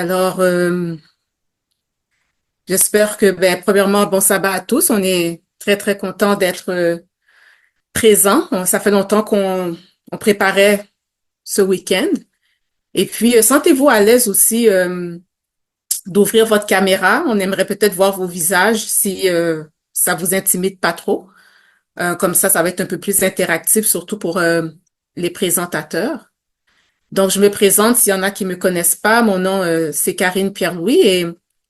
Alors, j'espère que, premièrement, bon sabbat à tous. On est très, très content d'être présents. Ça fait longtemps qu'on préparait ce week-end. Et puis, sentez-vous à l'aise aussi d'ouvrir votre caméra. On aimerait peut-être voir vos visages si ça vous intimide pas trop. Comme ça va être un peu plus interactif, surtout pour les présentateurs. Donc, je me présente s'il y en a qui me connaissent pas. Mon nom, c'est Karine Pierre-Louis et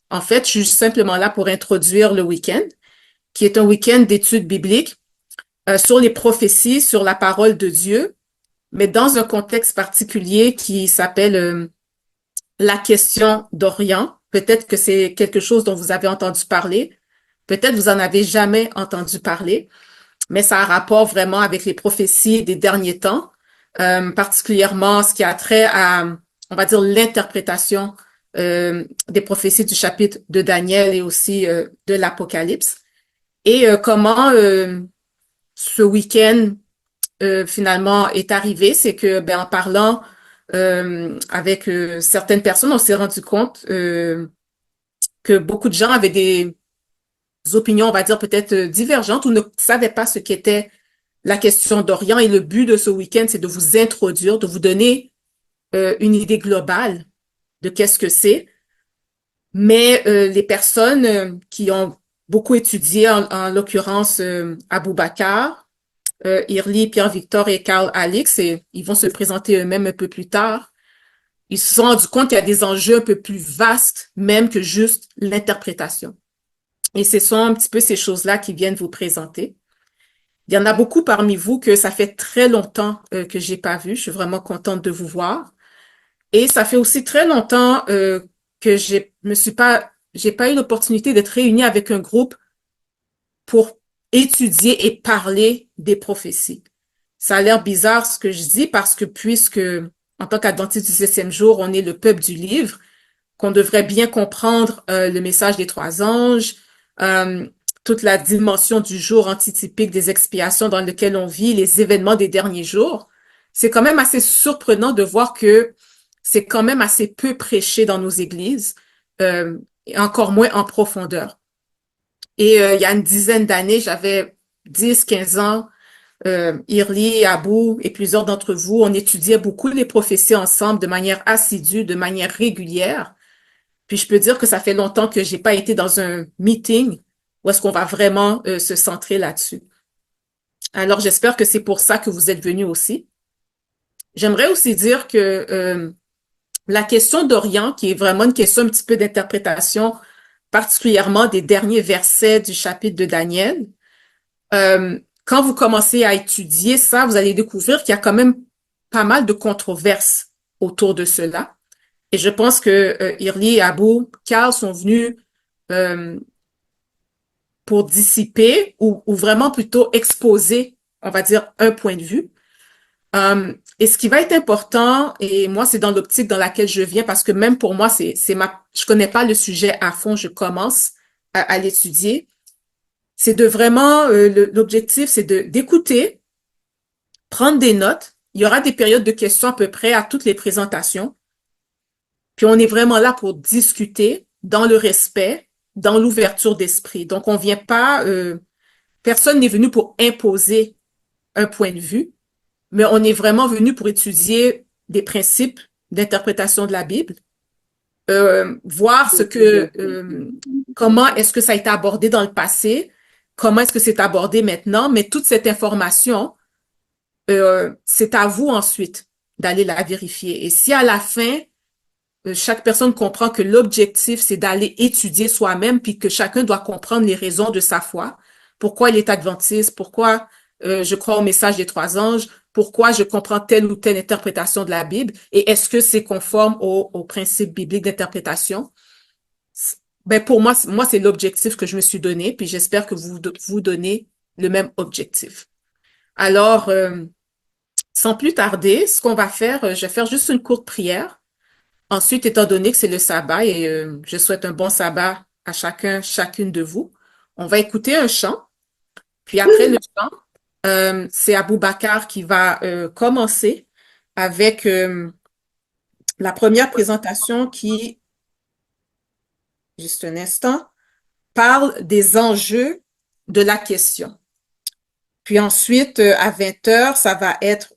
en fait, je suis simplement là pour introduire le week-end, qui est un week-end d'études bibliques sur les prophéties, sur la parole de Dieu, mais dans un contexte particulier qui s'appelle la question d'Orient. Peut-être que c'est quelque chose dont vous avez entendu parler. Peut-être vous en avez jamais entendu parler, mais ça a un rapport vraiment avec les prophéties des derniers temps, particulièrement ce qui a trait à, on va dire, l'interprétation des prophéties du chapitre de Daniel et aussi de l'Apocalypse. Et comment ce week-end finalement est arrivé, c'est que en parlant avec certaines personnes, on s'est rendu compte que beaucoup de gens avaient des opinions, on va dire, peut-être divergentes ou ne savaient pas ce qu'était la question d'Orient. Et le but de ce week-end, c'est de vous introduire, de vous donner une idée globale de qu'est-ce que c'est. Mais les personnes qui ont beaucoup étudié, en l'occurrence Abou Bakar, Irli, Pierre-Victor et Karl Alix, et ils vont se présenter eux-mêmes un peu plus tard, ils se sont rendus compte qu'il y a des enjeux un peu plus vastes même que juste l'interprétation. Et ce sont un petit peu ces choses-là qui viennent vous présenter. Il y en a beaucoup parmi vous que ça fait très longtemps que j'ai pas vu. Je suis vraiment contente de vous voir. Et ça fait aussi très longtemps que j'ai pas eu l'opportunité d'être réunie avec un groupe pour étudier et parler des prophéties. Ça a l'air bizarre ce que je dis parce que puisque en tant qu'adventiste du septième jour, on est le peuple du livre, qu'on devrait bien comprendre le message des trois anges, euh, toute la dimension du jour antitypique des expiations dans lequel on vit, les événements des derniers jours. C'est quand même assez surprenant de voir que c'est quand même assez peu prêché dans nos églises, et encore moins en profondeur. Et il y a une dizaine d'années, j'avais 10, 15 ans, Irli, Abou et plusieurs d'entre vous, on étudiait beaucoup les prophéties ensemble de manière assidue, de manière régulière. Puis je peux dire que ça fait longtemps que j'ai pas été dans un meeting où est-ce qu'on va vraiment se centrer là-dessus. Alors j'espère que c'est pour ça que vous êtes venus aussi. J'aimerais aussi dire que la question d'Orient, qui est vraiment une question un petit peu d'interprétation, particulièrement des derniers versets du chapitre de Daniel, quand vous commencez à étudier ça, vous allez découvrir qu'il y a quand même pas mal de controverses autour de cela. Et je pense que Irli et Abou Karl sont venus euh, pour dissiper ou vraiment plutôt exposer, on va dire, un point de vue. Et ce qui va être important, et moi, c'est dans l'optique dans laquelle je viens, parce que même pour moi, je connais pas le sujet à fond, je commence à l'étudier. C'est de vraiment, l'objectif, c'est d'écouter, prendre des notes. Il y aura des périodes de questions à peu près à toutes les présentations. Puis on est vraiment là pour discuter dans le respect, dans l'ouverture d'esprit. Donc on vient pas, personne n'est venu pour imposer un point de vue, mais on est vraiment venu pour étudier des principes d'interprétation de la Bible, voir comment est-ce que ça a été abordé dans le passé, comment est-ce que c'est abordé maintenant, mais toute cette information, c'est à vous ensuite d'aller la vérifier. Et si à la fin, chaque personne comprend que l'objectif, c'est d'aller étudier soi-même, puis que chacun doit comprendre les raisons de sa foi, pourquoi il est adventiste, pourquoi je crois au message des trois anges, pourquoi je comprends telle ou telle interprétation de la Bible, et est-ce que c'est conforme aux principes bibliques d'interprétation? Ben pour moi, c'est l'objectif que je me suis donné, puis j'espère que vous donnez le même objectif. Alors, sans plus tarder, ce qu'on va faire, je vais faire juste une courte prière. Ensuite, étant donné que c'est le sabbat et je souhaite un bon sabbat à chacun, chacune de vous, on va écouter un chant. Puis après le chant, c'est Abou Bakar qui va commencer avec la première présentation qui juste un instant, parle des enjeux de la question. Puis ensuite, à 20 heures, ça va être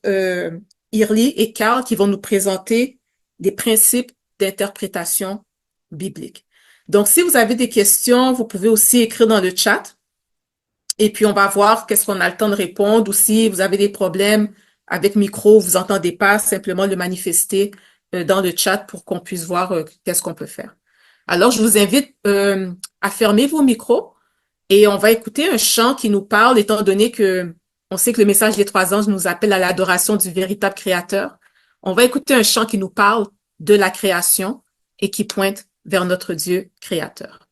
Irly et Carl qui vont nous présenter des principes d'interprétation biblique. Donc, si vous avez des questions, vous pouvez aussi écrire dans le chat et puis on va voir qu'est-ce qu'on a le temps de répondre ou si vous avez des problèmes avec micro, vous entendez pas, simplement le manifester dans le chat pour qu'on puisse voir qu'est-ce qu'on peut faire. Alors, je vous invite à fermer vos micros et on va écouter un chant qui nous parle, étant donné que on sait que le message des 3 anges nous appelle à l'adoration du véritable Créateur. On va écouter un chant qui nous parle de la création et qui pointe vers notre Dieu créateur.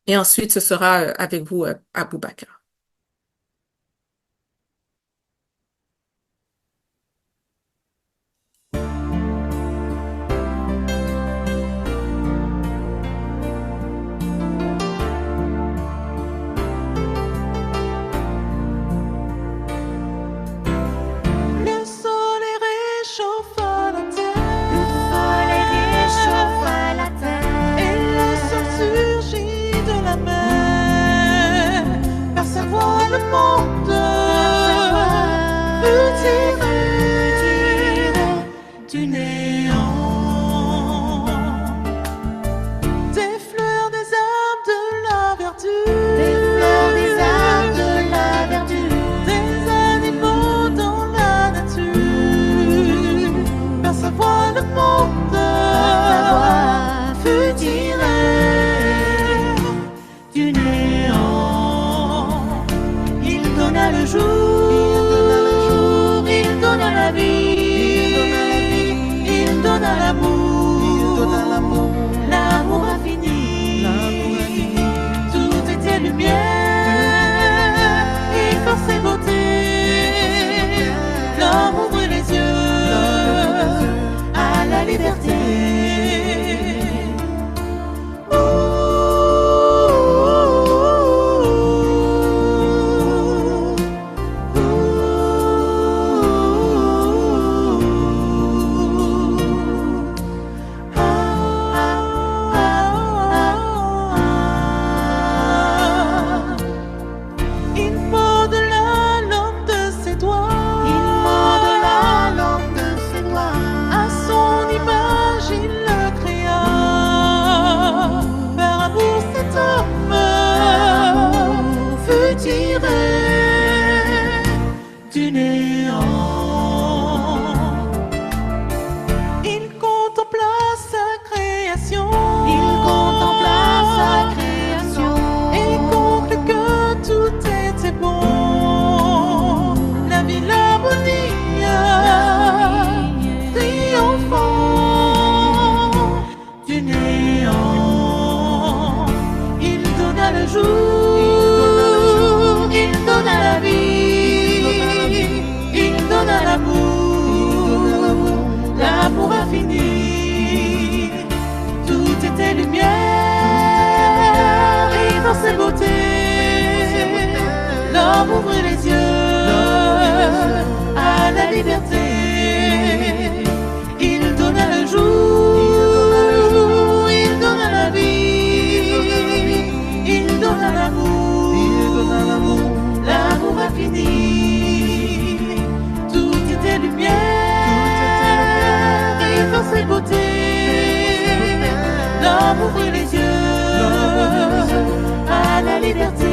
Et ensuite, ce sera avec vous, Aboubacar. Le soleil réchauffe la Le soleil réchauffe la terre et terre. le sol surgit de la mer. Faire savoir le monde, vous tirez du néant. Des fleurs, des arbres, de la verdure. Des fleurs, des arbres, de la verdure. Des animaux dans la nature. Faire savoir le monde, fut tiré du néant. Il donna le jour, il donna la vie, il donna l'amour, l'amour infini. Tout était lumière et force et beauté. L'homme ouvre les yeux à la liberté. Il modela l'homme de ses doigts. Il modela l'homme de ses doigts. À son image, il le créa. Par amour, cet homme fut tiré du néant. Il contempla sa création. Il contempla sa création. Et conclut que tout était bon. La vie, l'harmonie, triomphant du néant. Il donna le jour, il donna la vie, il donna l'amour, l'amour infini. Tout était lumière et force et beauté. L'homme ouvre les yeux à la liberté. Il donna le jour, il donna la vie, il donna l'amour, l'amour infini. Tout était lumière et force et beauté. L'homme ouvre les yeux à la liberté.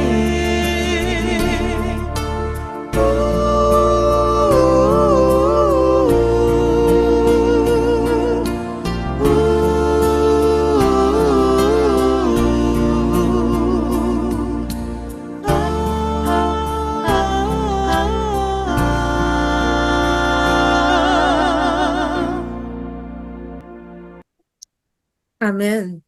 Amen.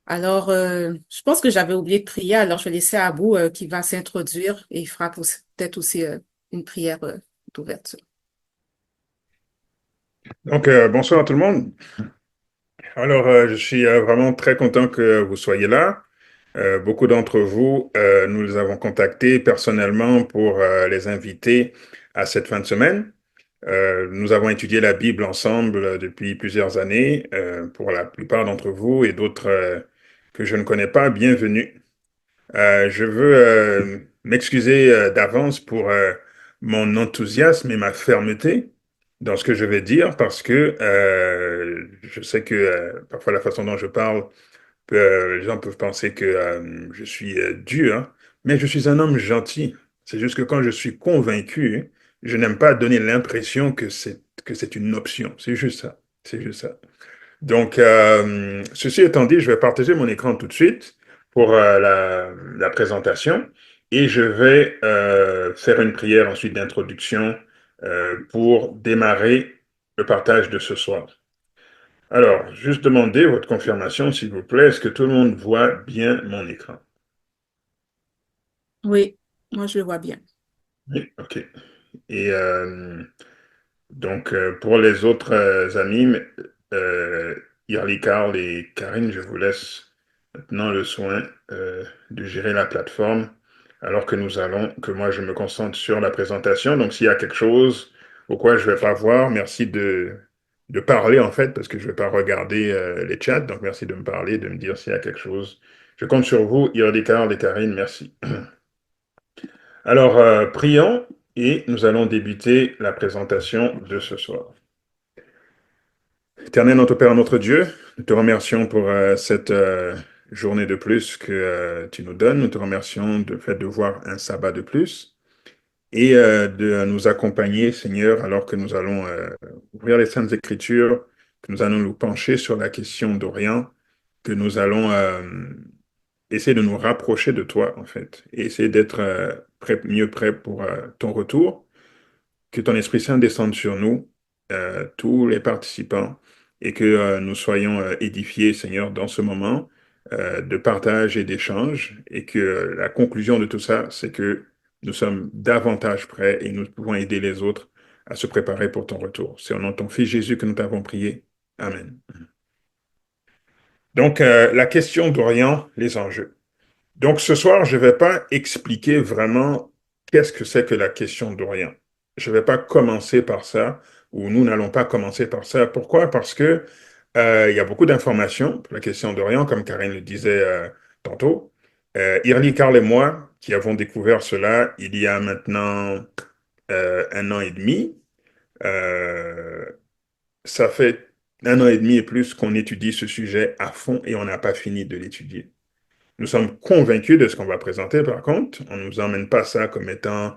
Alors, je pense que j'avais oublié de prier, alors je vais laisser Abou qui va s'introduire et il fera peut-être aussi une prière d'ouverture. Donc, bonsoir à tout le monde. Alors, je suis vraiment très content que vous soyez là. Beaucoup d'entre vous, nous les avons contactés personnellement pour les inviter à cette fin de semaine. Nous avons étudié la Bible ensemble depuis plusieurs années. Pour la plupart d'entre vous et d'autres que je ne connais pas, bienvenue. Je veux m'excuser d'avance pour mon enthousiasme et ma fermeté dans ce que je vais dire parce que je sais que parfois la façon dont je parle, les gens peuvent penser que je suis dur, mais je suis un homme gentil. C'est juste que quand je suis convaincu, je n'aime pas donner l'impression que c'est une option. C'est juste ça. C'est juste ça. Donc, ceci étant dit, je vais partager mon écran tout de suite pour la présentation et je vais faire une prière ensuite d'introduction pour démarrer le partage de ce soir. Alors, juste demander votre confirmation, s'il vous plaît. Est-ce que tout le monde voit bien mon écran? Oui, moi je le vois bien. Oui, OK. Et donc, pour les autres amis, euh, Yarly, Carl et Karine, je vous laisse maintenant le soin de gérer la plateforme, alors que moi, je me concentre sur la présentation. Donc, s'il y a quelque chose au quoi je ne vais pas voir, merci de parler, en fait, parce que je ne vais pas regarder les chats. Donc, merci de me parler, de me dire s'il y a quelque chose. Je compte sur vous, Yarly, Carl et Karine, merci. Alors, prions et nous allons débuter la présentation de ce soir. Éternel, notre Père, notre Dieu, nous te remercions pour cette journée de plus que tu nous donnes. Nous te remercions du fait de voir un sabbat de plus et de nous accompagner, Seigneur, alors que nous allons ouvrir les Saintes Écritures, que nous allons nous pencher sur la question d'Orient, que nous allons essayer de nous rapprocher de toi, en fait, et essayer d'être mieux prêt pour ton retour. Que ton Esprit Saint descende sur nous, tous les participants, et que nous soyons édifiés, Seigneur, dans ce moment de partage et d'échange, et que la conclusion de tout ça, c'est que nous sommes davantage prêts et nous pouvons aider les autres à se préparer pour ton retour. C'est au nom de ton Fils Jésus que nous t'avons prié. Amen. Donc, la question d'Orient, les enjeux. Donc ce soir, je ne vais pas expliquer vraiment qu'est-ce que c'est que la question d'Orient. Je ne vais pas commencer par ça, ou nous n'allons pas commencer par ça. Pourquoi? Parce que il y a beaucoup d'informations pour la question d'Orient, comme Karine le disait tantôt. Irly, Carl et moi, qui avons découvert cela il y a maintenant 1 an et demi, euh, ça fait 1 an et demi et plus qu'on étudie ce sujet à fond et on n'a pas fini de l'étudier. Nous sommes convaincus de ce qu'on va présenter, par contre. On ne nous emmène pas ça comme étant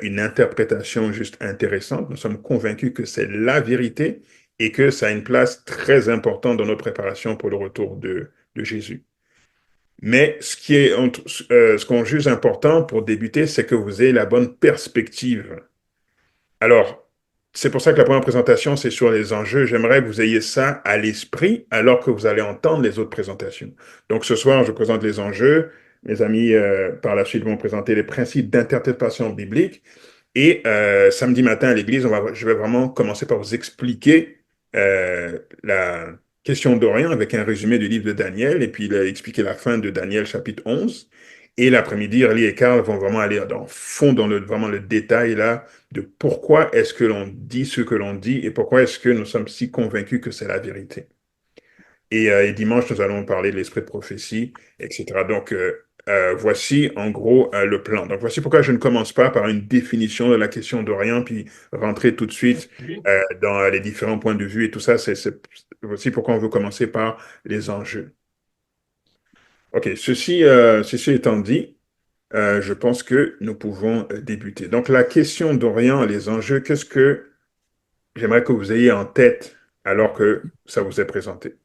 une interprétation juste intéressante. Nous sommes convaincus que c'est la vérité et que ça a une place très importante dans nos préparations pour le retour de Jésus. Mais ce qu'on juge important pour débuter, c'est que vous ayez la bonne perspective. Alors, c'est pour ça que la première présentation, c'est sur les enjeux. J'aimerais que vous ayez ça à l'esprit alors que vous allez entendre les autres présentations. Donc, ce soir, je présente les enjeux. Mes amis, par la suite, vont présenter les principes d'interprétation biblique. Et samedi matin à l'église, je vais vraiment commencer par vous expliquer la question d'Orient avec un résumé du livre de Daniel et puis expliquer la fin de Daniel chapitre 11. Et l'après-midi, Early et Carl vont vraiment aller dans fond, dans vraiment le détail là, de pourquoi est-ce que l'on dit ce que l'on dit et pourquoi est-ce que nous sommes si convaincus que c'est la vérité. Et dimanche, nous allons parler de l'esprit de prophétie, etc. Donc, voici en gros le plan. Donc, voici pourquoi je ne commence pas par une définition de la question d'Orient, puis rentrer tout de suite dans les différents points de vue et tout ça. Voici pourquoi on veut commencer par les enjeux. OK, ceci étant dit, je pense que nous pouvons débuter. Donc, la question d'Orient, les enjeux, qu'est-ce que j'aimerais que vous ayez en tête alors que ça vous est présenté?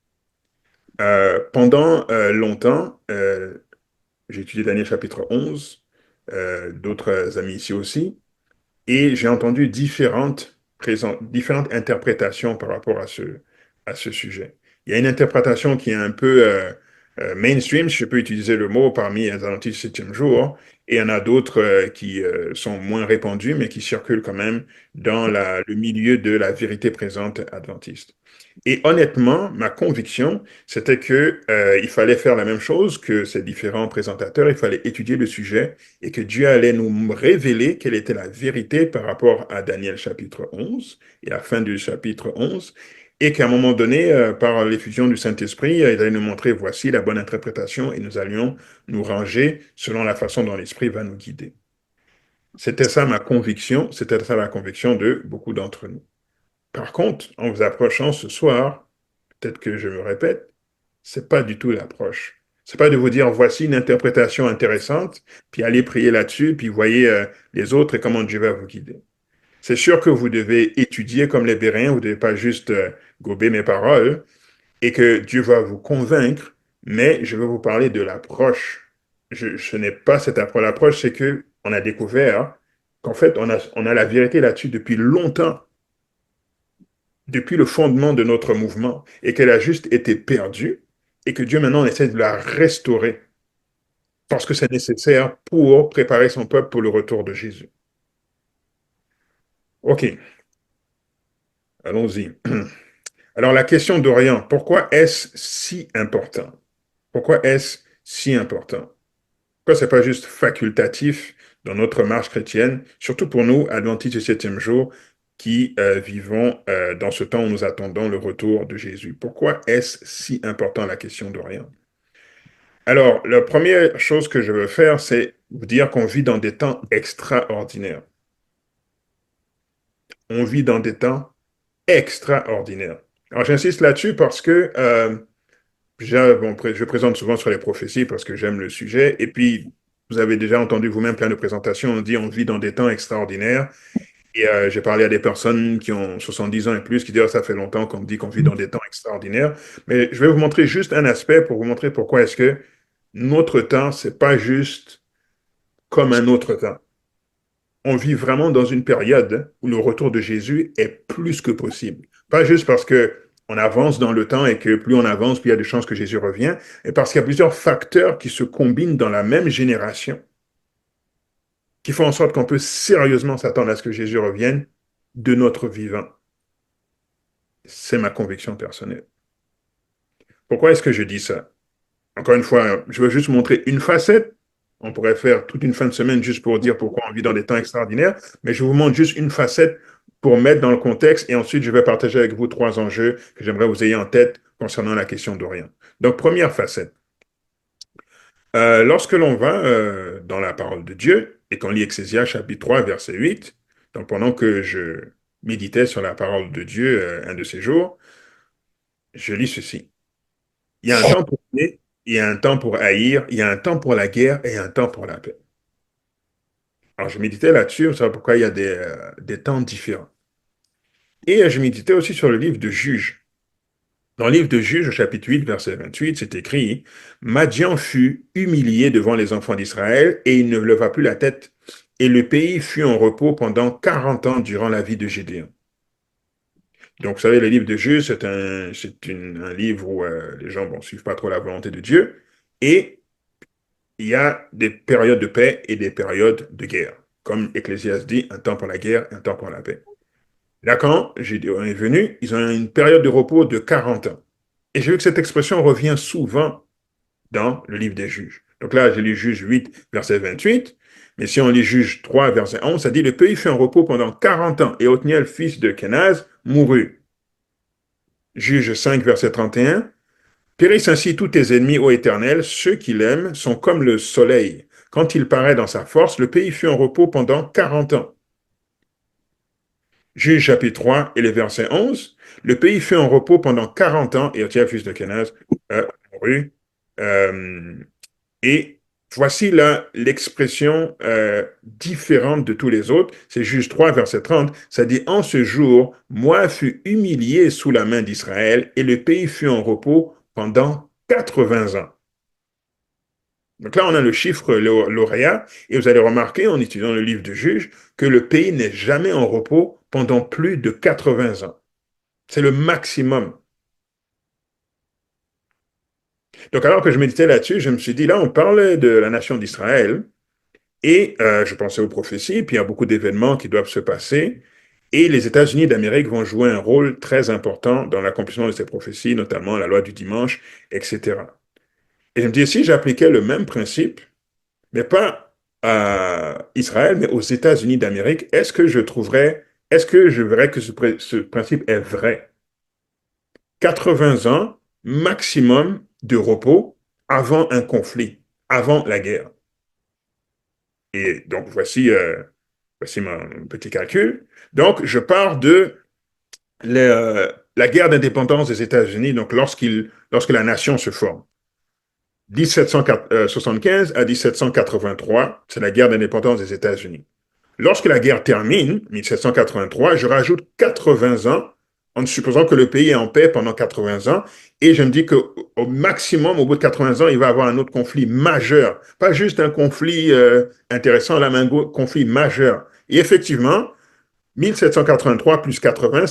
Pendant longtemps, j'ai étudié Daniel chapitre 11, d'autres amis ici aussi, et j'ai entendu différentes interprétations par rapport à ce sujet. Il y a une interprétation qui est un peu mainstream, si je peux utiliser le mot, parmi les adventistes du septième jour, et il y en a d'autres qui sont moins répandus, mais qui circulent quand même dans le milieu de la vérité présente adventiste. Et honnêtement, ma conviction, c'était que il fallait faire la même chose que ces différents présentateurs, il fallait étudier le sujet et que Dieu allait nous révéler quelle était la vérité par rapport à Daniel chapitre 11 et la fin du chapitre 11, et qu'à un moment donné, par l'effusion du Saint-Esprit, il allait nous montrer voici la bonne interprétation et nous allions nous ranger selon la façon dont l'Esprit va nous guider. C'était ça ma conviction, c'était ça la conviction de beaucoup d'entre nous. Par contre, en vous approchant ce soir, peut-être que je me répète, c'est pas du tout l'approche. C'est pas de vous dire voici une interprétation intéressante, puis allez prier là-dessus, puis voyez les autres et comment Dieu va vous guider. C'est sûr que vous devez étudier comme les Béréens, vous ne devez pas juste gober mes paroles, et que Dieu va vous convaincre, mais je vais vous parler de l'approche. Ce n'est pas cette approche. L'approche, c'est que on a découvert qu'en fait, on a la vérité là-dessus depuis longtemps, depuis le fondement de notre mouvement, et qu'elle a juste été perdue, et que Dieu maintenant essaie de la restaurer, parce que c'est nécessaire pour préparer son peuple pour le retour de Jésus. OK, allons-y. Alors la question d'Orient, pourquoi est-ce si important? Pourquoi est-ce si important? Pourquoi c'est pas juste facultatif dans notre marche chrétienne, surtout pour nous, adventistes du septième jour, qui vivons dans ce temps où nous attendons le retour de Jésus? Pourquoi est-ce si important la question d'Orient? Alors, la première chose que je veux faire, c'est vous dire qu'on vit dans des temps extraordinaires. On vit dans des temps extraordinaires. Alors, j'insiste là-dessus parce que je présente souvent sur les prophéties parce que j'aime le sujet. Et puis, vous avez déjà entendu vous-même plein de présentations. On dit on vit dans des temps extraordinaires. Et j'ai parlé à des personnes qui ont 70 ans et plus qui disent ça fait longtemps qu'on me dit qu'on vit dans des temps extraordinaires. Mais je vais vous montrer juste un aspect pour vous montrer pourquoi est-ce que notre temps, c'est pas juste comme un autre temps. On vit vraiment dans une période où le retour de Jésus est plus que possible. Pas juste parce que on avance dans le temps et que plus on avance, plus il y a de chances que Jésus revienne, mais parce qu'il y a plusieurs facteurs qui se combinent dans la même génération, qui font en sorte qu'on peut sérieusement s'attendre à ce que Jésus revienne de notre vivant. C'est ma conviction personnelle. Pourquoi est-ce que je dis ça? Encore une fois, je veux juste montrer une facette. On pourrait faire toute une fin de semaine juste pour dire pourquoi on vit dans des temps extraordinaires, mais je vous montre juste une facette pour mettre dans le contexte et ensuite je vais partager avec vous trois enjeux que j'aimerais que vous ayez en tête concernant la question d'Orient. Donc, première facette. Lorsque l'on va dans la parole de Dieu et qu'on lit Ecclésias chapitre 3, verset 8, donc pendant que je méditais sur la parole de Dieu un de ces jours, je lis ceci. Il y a un temps pour aimer, il y a un temps pour haïr, il y a un temps pour la guerre et un temps pour la paix. Alors, je méditais là-dessus, vous savez pourquoi il y a des temps différents. Et je méditais aussi sur le livre de Juges. Dans le livre de Juges, au chapitre 8, verset 28, c'est écrit, Madian fut humilié devant les enfants d'Israël et il ne leva plus la tête. Et le pays fut en repos pendant 40 ans durant la vie de Gédéon. Donc, vous savez, le livre de Juges, un livre où les gens ne suivent pas trop la volonté de Dieu. Et il y a des périodes de paix et des périodes de guerre. Comme Ecclésias dit, un temps pour la guerre, un temps pour la paix. Là, quand Gédéon est venu, ils ont une période de repos de 40 ans. Et j'ai vu que cette expression revient souvent dans le livre des Juges. Donc là, j'ai lu Juges 8, verset 28. Mais si on lit Juges 3, verset 11, ça dit, le pays fut en repos pendant 40 ans et Othniel, fils de Kenaz, mourut. Juges 5, verset 31. Périssent ainsi tous tes ennemis, ô Éternel, ceux qui l'aiment sont comme le soleil. Quand il paraît dans sa force, le pays fut en repos pendant 40 ans. Juge chapitre 3 et le verset 11, le pays fut en repos pendant 40 ans et Othniel, fils de Kenaz, mourut. Et voici là l'expression différente de tous les autres. C'est Juge 3, verset 30. Ça dit, en ce jour, moi fus humilié sous la main d'Israël et le pays fut en repos pendant 80 ans. Donc là, on a le chiffre lauréat, et vous allez remarquer, en étudiant le livre de Juges, que le pays n'est jamais en repos pendant plus de 80 ans. C'est le maximum. Donc, alors que je méditais là-dessus, je me suis dit, là, on parle de la nation d'Israël, et je pensais aux prophéties, puis il y a beaucoup d'événements qui doivent se passer, et les États-Unis d'Amérique vont jouer un rôle très important dans l'accomplissement de ces prophéties, notamment la loi du dimanche, etc. Et je me dis, si j'appliquais le même principe, mais pas à Israël, mais aux États-Unis d'Amérique, est-ce que je verrais que ce principe est vrai? 80 ans maximum de repos avant un conflit, avant la guerre. Et donc, voici mon petit calcul. Donc, je pars de la guerre d'indépendance des États-Unis, donc lorsque la nation se forme. 1775 à 1783, c'est la guerre d'indépendance des États-Unis. Lorsque la guerre termine, 1783, je rajoute 80 ans, en supposant que le pays est en paix pendant 80 ans, et je me dis qu'au maximum, au bout de 80 ans, il va y avoir un autre conflit majeur. Pas juste un conflit intéressant, là, mais un conflit majeur. Et effectivement, 1783 plus 80,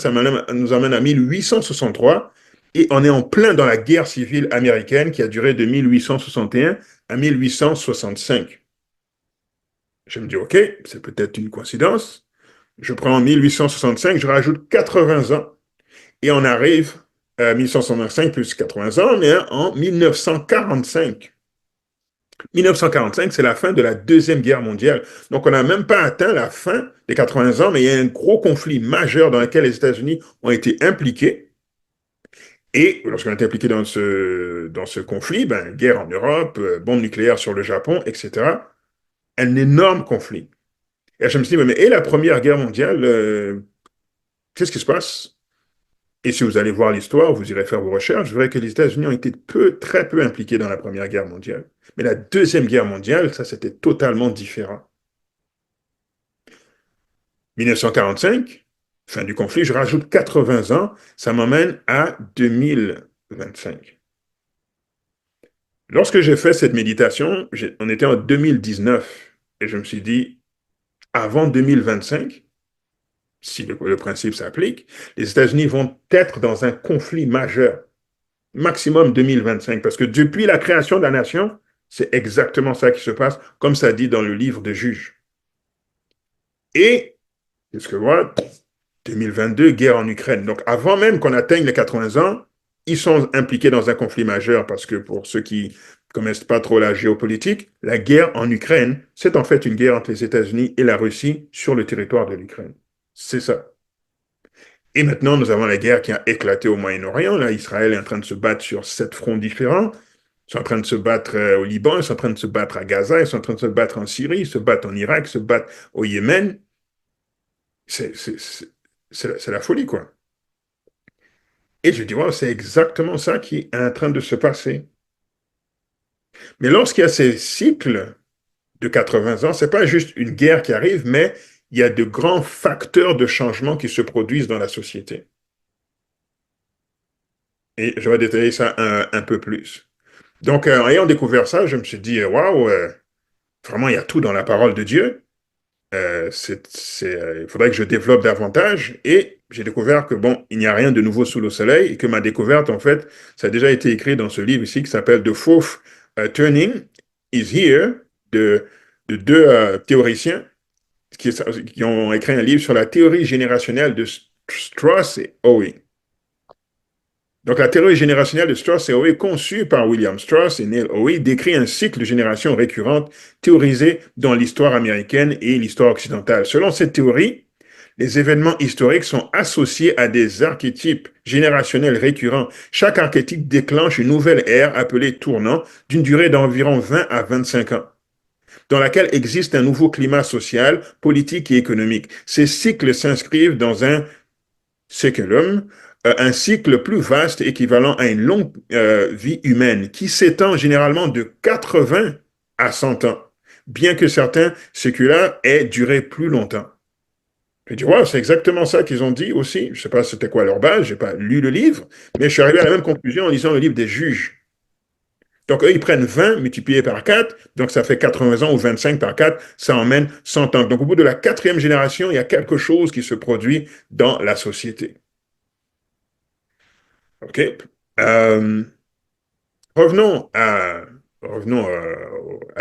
nous amène à 1863, et on est en plein dans la guerre civile américaine qui a duré de 1861 à 1865. Je me dis, OK, c'est peut-être une coïncidence. Je prends 1865, je rajoute 80 ans, et on arrive à 1865 plus 80 ans, on est en 1945. 1945, c'est la fin de la Deuxième Guerre mondiale. Donc, on n'a même pas atteint la fin des 80 ans, mais il y a un gros conflit majeur dans lequel les États-Unis ont été impliqués. Et lorsqu'on est impliqué dans ce conflit, ben, guerre en Europe, bombe nucléaire sur le Japon, etc., un énorme conflit. Et je me suis dit, mais et la Première Guerre mondiale, qu'est-ce qui se passe? Et si vous allez voir l'histoire, vous irez faire vos recherches, vous verrez que les États-Unis ont été très peu impliqués dans la Première Guerre mondiale. Mais la Deuxième Guerre mondiale, ça, c'était totalement différent. 1945, fin du conflit, je rajoute 80 ans, ça m'emmène à 2025. Lorsque j'ai fait cette méditation, on était en 2019, et je me suis dit, avant 2025, si le principe s'applique, les États-Unis vont être dans un conflit majeur. Maximum 2025, parce que depuis la création de la nation, c'est exactement ça qui se passe, comme ça dit dans le livre de Juges. Et, qu'est-ce que moi, 2022, guerre en Ukraine. Donc, avant même qu'on atteigne les 80 ans, ils sont impliqués dans un conflit majeur, parce que pour ceux qui ne connaissent pas trop la géopolitique, la guerre en Ukraine, c'est en fait une guerre entre les États-Unis et la Russie sur le territoire de l'Ukraine. C'est ça. Et maintenant, nous avons la guerre qui a éclaté au Moyen-Orient. Là, Israël est en train de se battre sur 7 fronts différents. Ils sont en train de se battre au Liban, ils sont en train de se battre à Gaza, ils sont en train de se battre en Syrie, ils se battent en Irak, ils se battent au Yémen. C'est la folie, quoi. Et je dis, wow, c'est exactement ça qui est en train de se passer. Mais lorsqu'il y a ces cycles de 80 ans, c'est pas juste une guerre qui arrive, mais il y a de grands facteurs de changement qui se produisent dans la société. Et je vais détailler ça un peu plus. Donc, en ayant découvert ça, je me suis dit, waouh, vraiment, il y a tout dans la parole de Dieu. Il faudrait que je développe davantage. Et j'ai découvert que, bon, il n'y a rien de nouveau sous le soleil et que ma découverte, en fait, ça a déjà été écrit dans ce livre ici qui s'appelle The Fourth Turning is Here, de deux théoriciens qui ont écrit un livre sur la théorie générationnelle de Strauss et Howe. Donc, la théorie générationnelle de Strauss et Howe, conçue par William Strauss et Neil Howe, décrit un cycle de génération récurrente théorisé dans l'histoire américaine et l'histoire occidentale. Selon cette théorie, les événements historiques sont associés à des archétypes générationnels récurrents. Chaque archétype déclenche une nouvelle ère appelée tournant d'une durée d'environ 20 à 25 ans, dans laquelle existe un nouveau climat social, politique et économique. Ces cycles s'inscrivent dans un séculum, un cycle plus vaste équivalent à une longue vie humaine qui s'étend généralement de 80 à 100 ans, bien que certains séculaires aient duré plus longtemps. Je dis, wow, c'est exactement ça qu'ils ont dit aussi. Je ne sais pas c'était quoi leur base, je n'ai pas lu le livre, mais je suis arrivé à la même conclusion en lisant le livre des Juges. Donc, eux, ils prennent 20 multiplié par 4, donc ça fait 80 ans ou 25 par 4, ça emmène 100 ans. Donc, au bout de la quatrième génération, il y a quelque chose qui se produit dans la société. OK? revenons à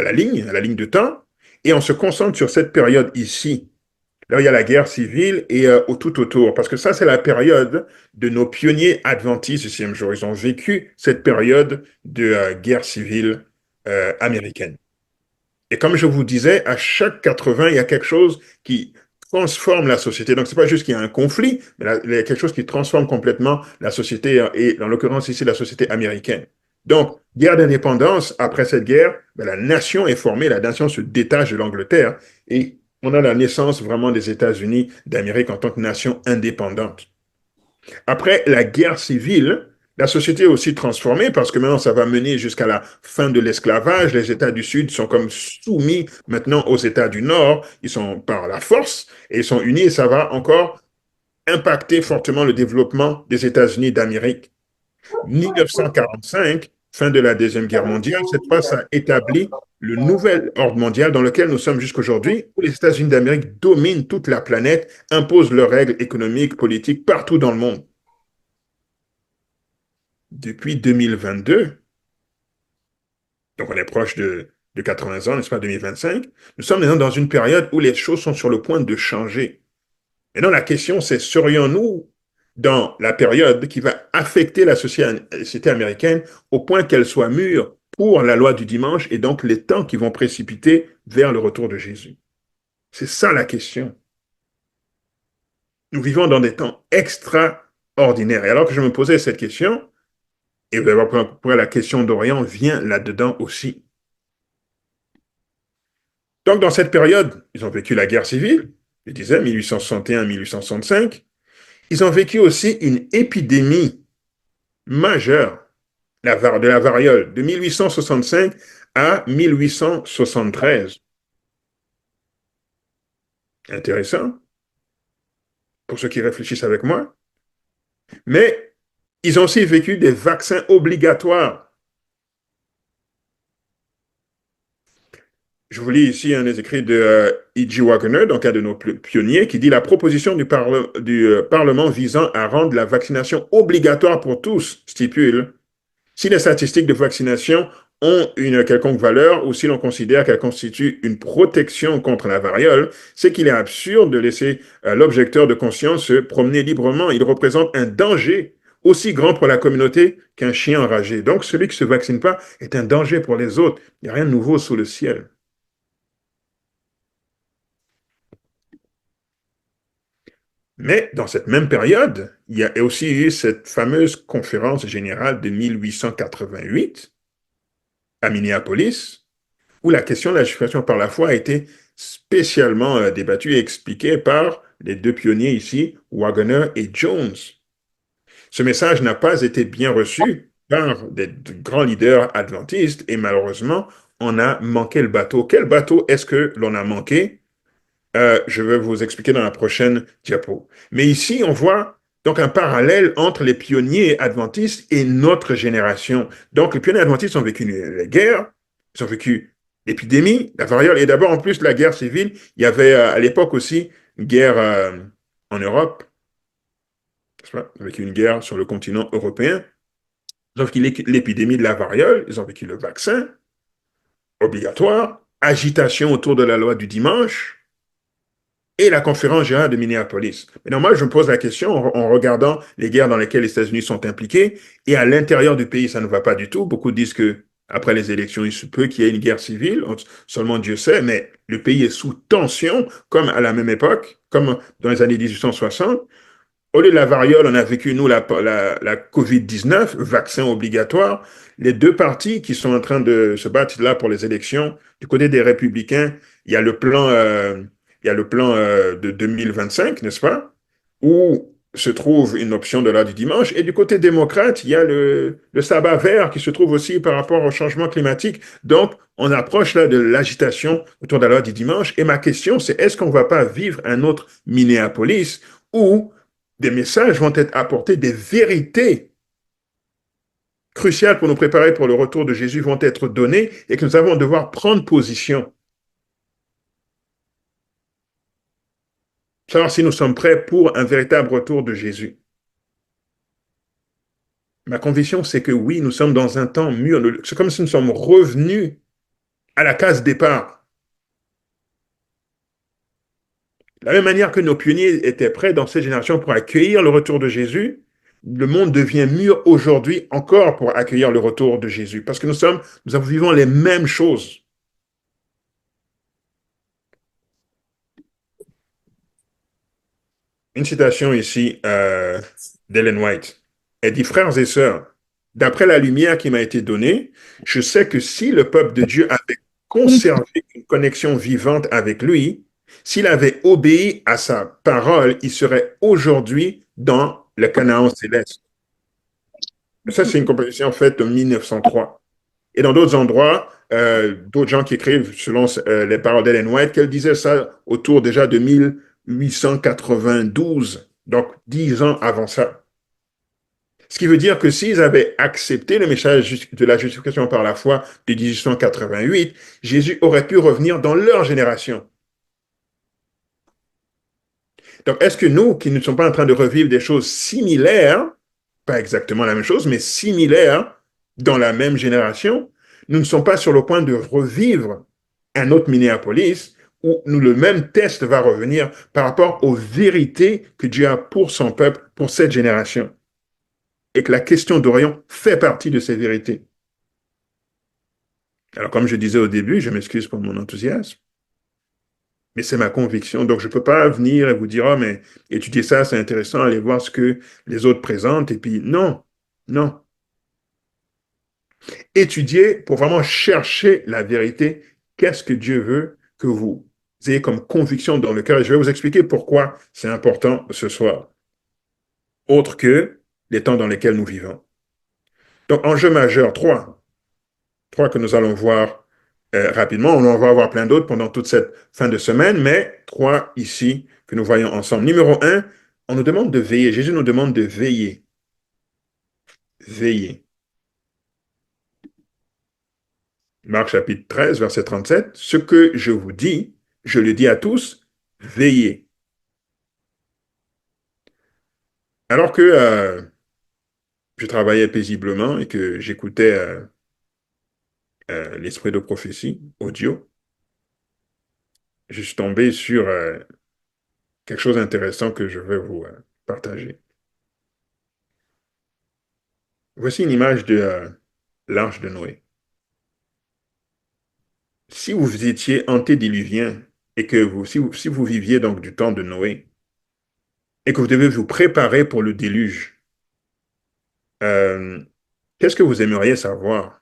la ligne de temps, et on se concentre sur cette période ici. Là, où il y a la guerre civile et tout autour, parce que ça, c'est la période de nos pionniers adventistes du sixième jour. Ils ont vécu cette période de guerre civile américaine. Et comme je vous disais, à chaque 80, il y a quelque chose qui transforme la société. Donc, c'est pas juste qu'il y a un conflit, mais il y a quelque chose qui transforme complètement la société, et en l'occurrence ici, la société américaine. Donc, guerre d'indépendance, après cette guerre, ben, la nation est formée, la nation se détache de l'Angleterre, et on a la naissance vraiment des États-Unis d'Amérique en tant que nation indépendante. Après la guerre civile, la société est aussi transformée parce que maintenant, ça va mener jusqu'à la fin de l'esclavage. Les États du Sud sont comme soumis maintenant aux États du Nord. Ils sont par la force et ils sont unis et ça va encore impacter fortement le développement des États-Unis d'Amérique. 1945, fin de la Deuxième Guerre mondiale, cette fois, ça établit le nouvel ordre mondial dans lequel nous sommes jusqu'aujourd'hui, où les États-Unis d'Amérique dominent toute la planète, imposent leurs règles économiques, politiques partout dans le monde. Depuis 2022, donc on est proche de 80 ans, n'est-ce pas, 2025, nous sommes maintenant dans une période où les choses sont sur le point de changer. Maintenant, la question, c'est serions-nous dans la période qui va affecter la société américaine au point qu'elle soit mûre pour la loi du dimanche et donc les temps qui vont précipiter vers le retour de Jésus? C'est ça la question. Nous vivons dans des temps extraordinaires. Et alors que je me posais cette question, et vous allez voir pourquoi la question d'Orient vient là-dedans aussi. Donc, dans cette période, ils ont vécu la guerre civile, je disais, 1861-1865. Ils ont vécu aussi une épidémie majeure de la variole de 1865 à 1873. Intéressant pour ceux qui réfléchissent avec moi. Mais ils ont aussi vécu des vaccins obligatoires. Je vous lis ici un des écrits de E.G. Wagner, donc un de nos pionniers, qui dit la proposition du Parlement visant à rendre la vaccination obligatoire pour tous stipule si les statistiques de vaccination ont une quelconque valeur ou si l'on considère qu'elles constituent une protection contre la variole, c'est qu'il est absurde de laisser l'objecteur de conscience se promener librement. Il représente un danger aussi grand pour la communauté qu'un chien enragé. Donc celui qui ne se vaccine pas est un danger pour les autres. Il n'y a rien de nouveau sous le ciel. Mais dans cette même période, il y a aussi eu cette fameuse conférence générale de 1888 à Minneapolis, où la question de la justification par la foi a été spécialement débattue et expliquée par les deux pionniers ici, Wagner et Jones. Ce message n'a pas été bien reçu par des grands leaders adventistes et malheureusement, on a manqué le bateau. Quel bateau est-ce que l'on a manqué? Je vais vous expliquer dans la prochaine diapo. Mais ici, on voit donc un parallèle entre les pionniers adventistes et notre génération. Donc, les pionniers adventistes ont vécu les guerres, ils ont vécu l'épidémie, la variole, et d'abord, en plus, la guerre civile. Il y avait à l'époque aussi une guerre en Europe. Ils ont vécu une guerre sur le continent européen. Ils ont vécu l'épidémie de la variole, ils ont vécu le vaccin obligatoire, agitation autour de la loi du dimanche, et la conférence générale de Minneapolis. Mais moi, je me pose la question en regardant les guerres dans lesquelles les États-Unis sont impliqués, et à l'intérieur du pays, ça ne va pas du tout. Beaucoup disent que après les élections, il se peut qu'il y ait une guerre civile, seulement Dieu sait, mais le pays est sous tension, comme à la même époque, comme dans les années 1860. Au lieu de la variole, on a vécu, nous, la COVID-19, vaccin obligatoire. Les deux partis qui sont en train de se battre là pour les élections, du côté des républicains, il y a le plan de 2025, n'est-ce pas? Où se trouve une option de l'heure du dimanche. Et du côté démocrate, il y a le sabbat vert qui se trouve aussi par rapport au changement climatique. Donc, on approche là de l'agitation autour de l'heure du dimanche. Et ma question, c'est est-ce qu'on ne va pas vivre un autre Minneapolis où des messages vont être apportés, des vérités cruciales pour nous préparer pour le retour de Jésus vont être données et que nous allons devoir prendre position. Savoir si nous sommes prêts pour un véritable retour de Jésus. Ma conviction, c'est que oui, nous sommes dans un temps mûr. C'est comme si nous sommes revenus à la case départ. De la même manière que nos pionniers étaient prêts dans cette génération pour accueillir le retour de Jésus, le monde devient mûr aujourd'hui encore pour accueillir le retour de Jésus. Parce que nous vivons les mêmes choses. Une citation ici d'Ellen White. Elle dit, frères et sœurs, d'après la lumière qui m'a été donnée, je sais que si le peuple de Dieu avait conservé une connexion vivante avec lui, s'il avait obéi à sa parole, il serait aujourd'hui dans le Canaan céleste. Ça, c'est une composition faite en 1903. Et dans d'autres endroits, d'autres gens qui écrivent selon les paroles d'Ellen White, qu'elle disait ça autour déjà de 1892, donc 10 ans avant ça. Ce qui veut dire que s'ils avaient accepté le message de la justification par la foi de 1888, Jésus aurait pu revenir dans leur génération. Donc, est-ce que nous, qui ne sommes pas en train de revivre des choses similaires, pas exactement la même chose, mais similaires dans la même génération, nous ne sommes pas sur le point de revivre un autre Minneapolis où le même test va revenir par rapport aux vérités que Dieu a pour son peuple, pour cette génération. Et que la question d'Orion fait partie de ces vérités. Alors, comme je disais au début, je m'excuse pour mon enthousiasme, mais c'est ma conviction. Donc, je ne peux pas venir et vous dire, oh, mais étudier ça, c'est intéressant, allez voir ce que les autres présentent. Et puis, non, non. Étudier pour vraiment chercher la vérité. Qu'est-ce que Dieu veut que vous ayez comme conviction dans le cœur? Et je vais vous expliquer pourquoi c'est important ce soir. Autre que les temps dans lesquels nous vivons. Donc, enjeu majeur, trois que nous allons voir rapidement. On en va voir plein d'autres pendant toute cette fin de semaine, mais trois ici que nous voyons ensemble. Numéro un, on nous demande de veiller. Jésus nous demande de veiller. Veiller. Marc chapitre 13, verset 37. Ce que je vous dis, je le dis à tous, veillez. Alors que je travaillais paisiblement et que j'écoutais l'esprit de prophétie audio, je suis tombé sur quelque chose d'intéressant que je vais vous partager. Voici une image de l'arche de Noé. Si vous étiez antédiluvien et que si vous viviez donc du temps de Noé et que vous devez vous préparer pour le déluge, euh, qu'est-ce que vous aimeriez savoir?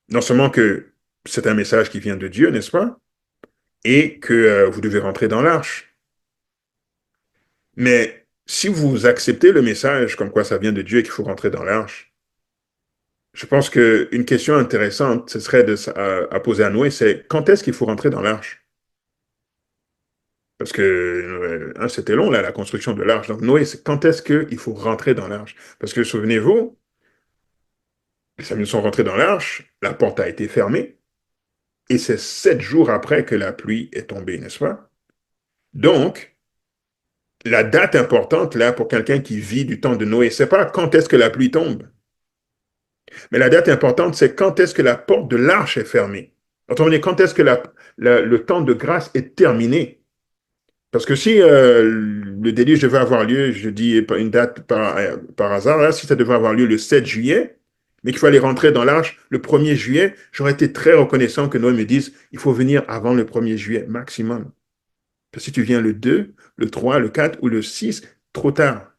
Non seulement que c'est un message qui vient de Dieu, n'est-ce pas? Et que vous devez rentrer dans l'arche. Mais si vous acceptez le message comme quoi ça vient de Dieu et qu'il faut rentrer dans l'arche, je pense qu'une question intéressante, ce serait à poser à Noé, c'est quand est-ce qu'il faut rentrer dans l'arche? Parce que c'était long, là, la construction de l'arche. Donc, Noé, c'est quand est-ce qu'il faut rentrer dans l'arche? Parce que, souvenez-vous, les Samuels sont rentrés dans l'arche, la porte a été fermée, et c'est 7 jours après que la pluie est tombée, n'est-ce pas? Donc, la date importante, là, pour quelqu'un qui vit du temps de Noé, c'est pas quand est-ce que la pluie tombe, mais la date importante, c'est quand est-ce que la porte de l'arche est fermée. Autrement dit, quand est-ce que le temps de grâce est terminé? Parce que si le déluge devait avoir lieu, je dis une date par hasard, là, si ça devait avoir lieu le 7 juillet, mais qu'il fallait rentrer dans l'arche le 1er juillet, j'aurais été très reconnaissant que Noé me dise, il faut venir avant le 1er juillet, maximum. Parce que si tu viens le 2, le 3, le 4 ou le 6, trop tard.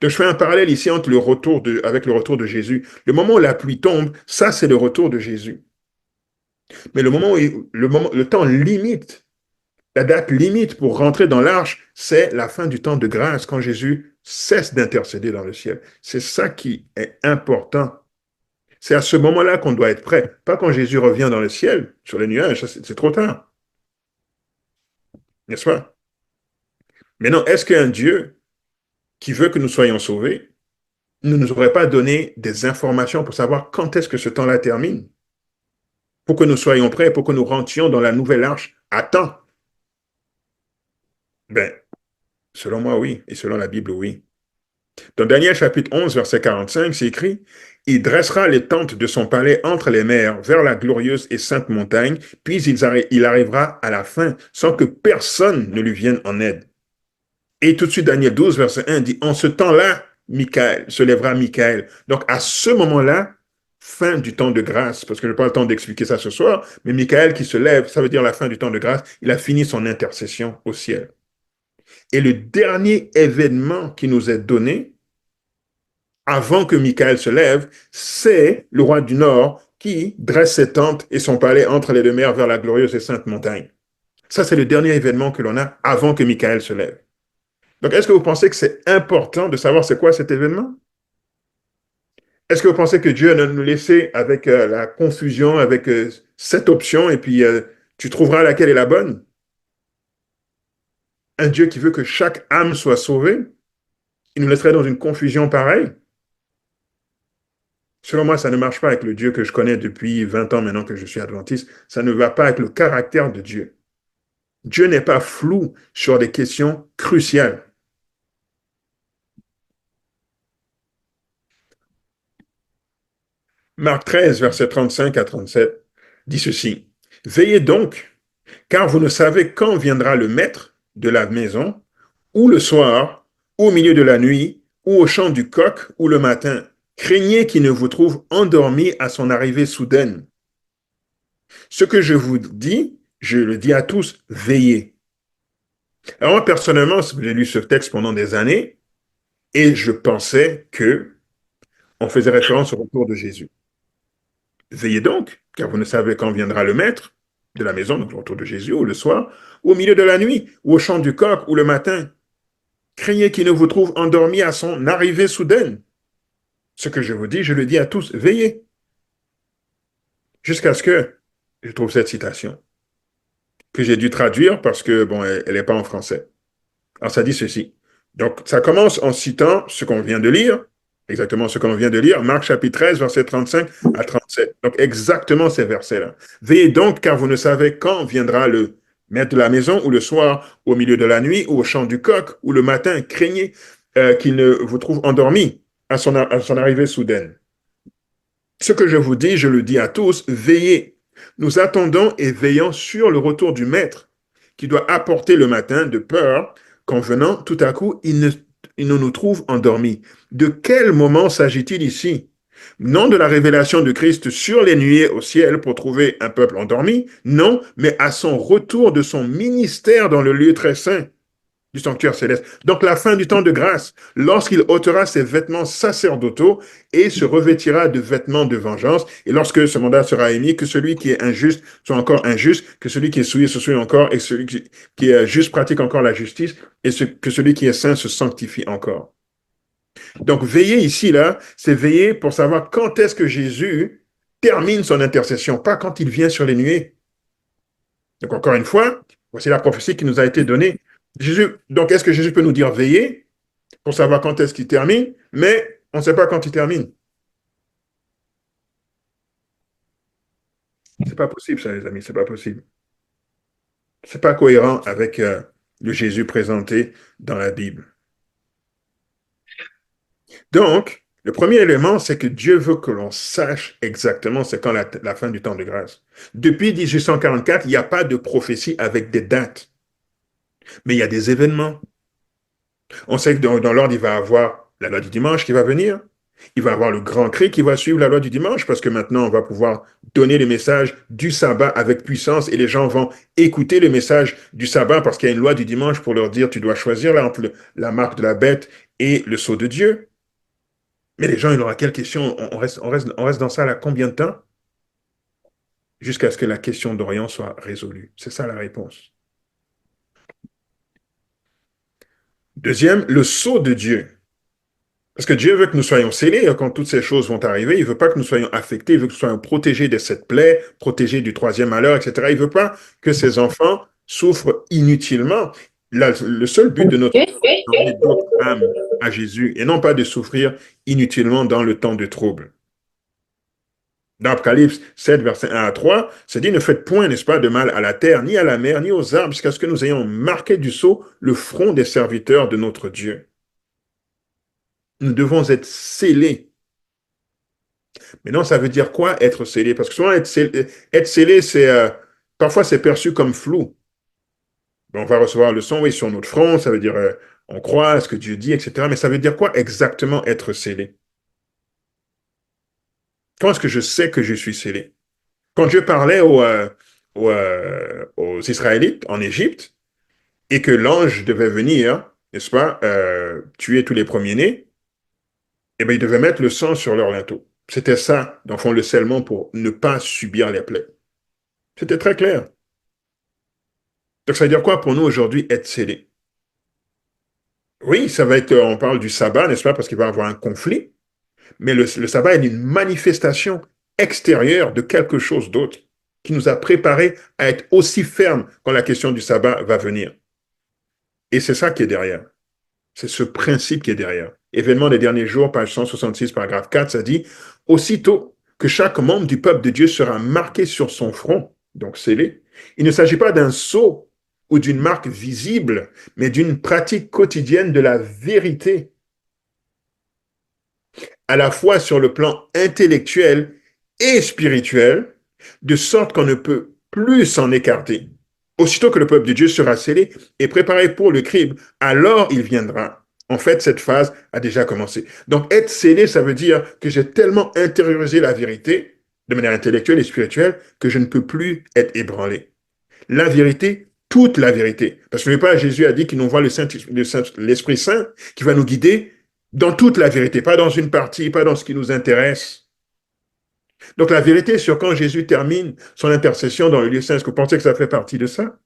Donc je fais un parallèle ici entre avec le retour de Jésus. Le moment où la pluie tombe, ça c'est le retour de Jésus. Mais le temps limite, la date limite pour rentrer dans l'arche, c'est la fin du temps de grâce, quand Jésus cesse d'intercéder dans le ciel. C'est ça qui est important. C'est à ce moment-là qu'on doit être prêt. Pas quand Jésus revient dans le ciel, sur les nuages, c'est trop tard. N'est-ce pas? Maintenant, est-ce qu'un Dieu qui veut que nous soyons sauvés ne nous aurait pas donné des informations pour savoir quand est-ce que ce temps-là termine? Pour que nous soyons prêts, pour que nous rentrions dans la nouvelle arche à temps? Ben, selon moi, oui. Et selon la Bible, oui. Dans Daniel chapitre 11, verset 45, c'est écrit, il dressera les tentes de son palais entre les mers, vers la glorieuse et sainte montagne, puis il arrivera à la fin, sans que personne ne lui vienne en aide. Et tout de suite, Daniel 12, verset 1 dit, en ce temps-là, Michael, se lèvera Michael. Donc, à ce moment-là, fin du temps de grâce, parce que je n'ai pas le temps d'expliquer ça ce soir, mais Michael qui se lève, ça veut dire la fin du temps de grâce, il a fini son intercession au ciel. Et le dernier événement qui nous est donné, avant que Michael se lève, c'est le roi du Nord qui dresse ses tentes et son palais entre les deux mers vers la glorieuse et sainte montagne. Ça, c'est le dernier événement que l'on a avant que Michael se lève. Donc, est-ce que vous pensez que c'est important de savoir c'est quoi cet événement? Est-ce que vous pensez que Dieu ne nous laissé avec la confusion, avec cette option, et puis tu trouveras laquelle est la bonne? Un Dieu qui veut que chaque âme soit sauvée, il nous laisserait dans une confusion pareille? Selon moi, ça ne marche pas avec le Dieu que je connais depuis 20 ans maintenant que je suis adventiste. Ça ne va pas avec le caractère de Dieu. Dieu n'est pas flou sur des questions cruciales. Marc 13, versets 35 à 37, dit ceci. Veillez donc, car vous ne savez quand viendra le maître de la maison, ou le soir, ou au milieu de la nuit, ou au chant du coq, ou le matin. Craignez qu'il ne vous trouve endormi à son arrivée soudaine. Ce que je vous dis, je le dis à tous, veillez. Alors moi, personnellement, j'ai lu ce texte pendant des années, et je pensais que on faisait référence au retour de Jésus. Veillez donc, car vous ne savez quand viendra le maître de la maison, donc le retour de Jésus, ou le soir, ou au milieu de la nuit, ou au chant du coq, ou le matin. Craignez qu'il ne vous trouve endormi à son arrivée soudaine. Ce que je vous dis, je le dis à tous, veillez. Jusqu'à ce que je trouve cette citation, que j'ai dû traduire parce que, bon, elle n'est pas en français. Alors, ça dit ceci. Donc, ça commence en citant ce qu'on vient de lire, exactement ce qu'on vient de lire, Marc chapitre 13, versets 35 à 37. Donc, exactement ces versets-là. Veillez donc, car vous ne savez quand viendra le maître de la maison, ou le soir, ou au milieu de la nuit, ou au chant du coq, ou le matin. Craignez qu'il ne vous trouve endormi à son arrivée soudaine. Ce que je vous dis, je le dis à tous, veillez. Nous attendons et veillons sur le retour du maître, qui doit apporter le matin de peur qu'en venant, tout à coup, il ne nous trouve endormis. De quel moment s'agit-il ici? Non de la révélation de Christ sur les nuées au ciel pour trouver un peuple endormi, non, mais à son retour de son ministère dans le lieu très saint du sanctuaire céleste. Donc la fin du temps de grâce, lorsqu'il ôtera ses vêtements sacerdotaux et se revêtira de vêtements de vengeance, et lorsque ce mandat sera émis, que celui qui est injuste soit encore injuste, que celui qui est souillé se souille encore, et celui qui est juste pratique encore la justice, et que celui qui est saint se sanctifie encore. Donc veiller ici, là, c'est veiller pour savoir quand est-ce que Jésus termine son intercession, pas quand il vient sur les nuées. Donc encore une fois, voici la prophétie qui nous a été donnée. Donc, est-ce que Jésus peut nous dire veiller pour savoir quand est-ce qu'il termine, mais on ne sait pas quand il termine? C'est pas possible, ça, les amis, c'est pas possible. C'est pas cohérent avec le Jésus présenté dans la Bible. Donc, le premier élément, c'est que Dieu veut que l'on sache exactement c'est quand la fin du temps de grâce. Depuis 1844, il n'y a pas de prophétie avec des dates. Mais il y a des événements. On sait que dans l'ordre, il va y avoir la loi du dimanche qui va venir. Il va y avoir le grand cri qui va suivre la loi du dimanche parce que maintenant, on va pouvoir donner les messages du sabbat avec puissance et les gens vont écouter les messages du sabbat parce qu'il y a une loi du dimanche pour leur dire tu dois choisir là, entre la marque de la bête et le sceau de Dieu. Mais les gens, ils auront quelle question? On reste dans ça là combien de temps? Jusqu'à ce que la question d'Orient soit résolue. C'est ça la réponse. Deuxième, le sceau de Dieu. Parce que Dieu veut que nous soyons scellés quand toutes ces choses vont arriver. Il ne veut pas que nous soyons affectés. Il veut que nous soyons protégés de cette plaie, protégés du troisième malheur, etc. Il ne veut pas que ses enfants souffrent inutilement. Le seul but de notre vie, c'est d'emmener d'autres âmes à Jésus et non pas de souffrir inutilement dans le temps de trouble. Dans Apocalypse 7, versets 1 à 3, c'est dit, ne faites point, n'est-ce pas, de mal à la terre, ni à la mer, ni aux arbres, jusqu'à ce que nous ayons marqué du sceau le front des serviteurs de notre Dieu. nous devons être scellés. Maintenant, ça veut dire quoi être scellé? Parce que souvent, être scellé, parfois c'est perçu comme flou. On va recevoir le son, oui, sur notre front, ça veut dire on croit à ce que Dieu dit, etc. Mais ça veut dire quoi exactement être scellé? Comment est-ce que je sais que je suis scellé? Quand Dieu parlait aux Israélites en Égypte et que l'ange devait venir, n'est-ce pas, tuer tous les premiers-nés, eh bien, il devait mettre le sang sur leur linteau. C'était ça, dans le fond, le scellement pour ne pas subir les plaies. C'était très clair. Donc, ça veut dire quoi pour nous aujourd'hui être scellés? Oui, ça va être, on parle du sabbat, n'est-ce pas, parce qu'il va y avoir un conflit, mais le sabbat est une manifestation extérieure de quelque chose d'autre qui nous a préparés à être aussi fermes quand la question du sabbat va venir. Et c'est ça qui est derrière. C'est ce principe qui est derrière. Événement des derniers jours, page 166, paragraphe 4, ça dit, aussitôt que chaque membre du peuple de Dieu sera marqué sur son front, donc scellé, il ne s'agit pas d'un sceau ou d'une marque visible, mais d'une pratique quotidienne de la vérité, à la fois sur le plan intellectuel et spirituel, de sorte qu'on ne peut plus s'en écarter. Aussitôt que le peuple de Dieu sera scellé et préparé pour le crible, alors il viendra. En fait, cette phase a déjà commencé. Donc, être scellé, ça veut dire que j'ai tellement intériorisé la vérité, de manière intellectuelle et spirituelle, que je ne peux plus être ébranlé. La vérité, toute la vérité. Parce que n'est pas Jésus a dit qu'il nous voit l'Esprit Saint qui va nous guider dans toute la vérité, pas dans une partie, pas dans ce qui nous intéresse. Donc la vérité sur quand Jésus termine son intercession dans le lieu saint, est-ce que vous pensez que ça fait partie de ça?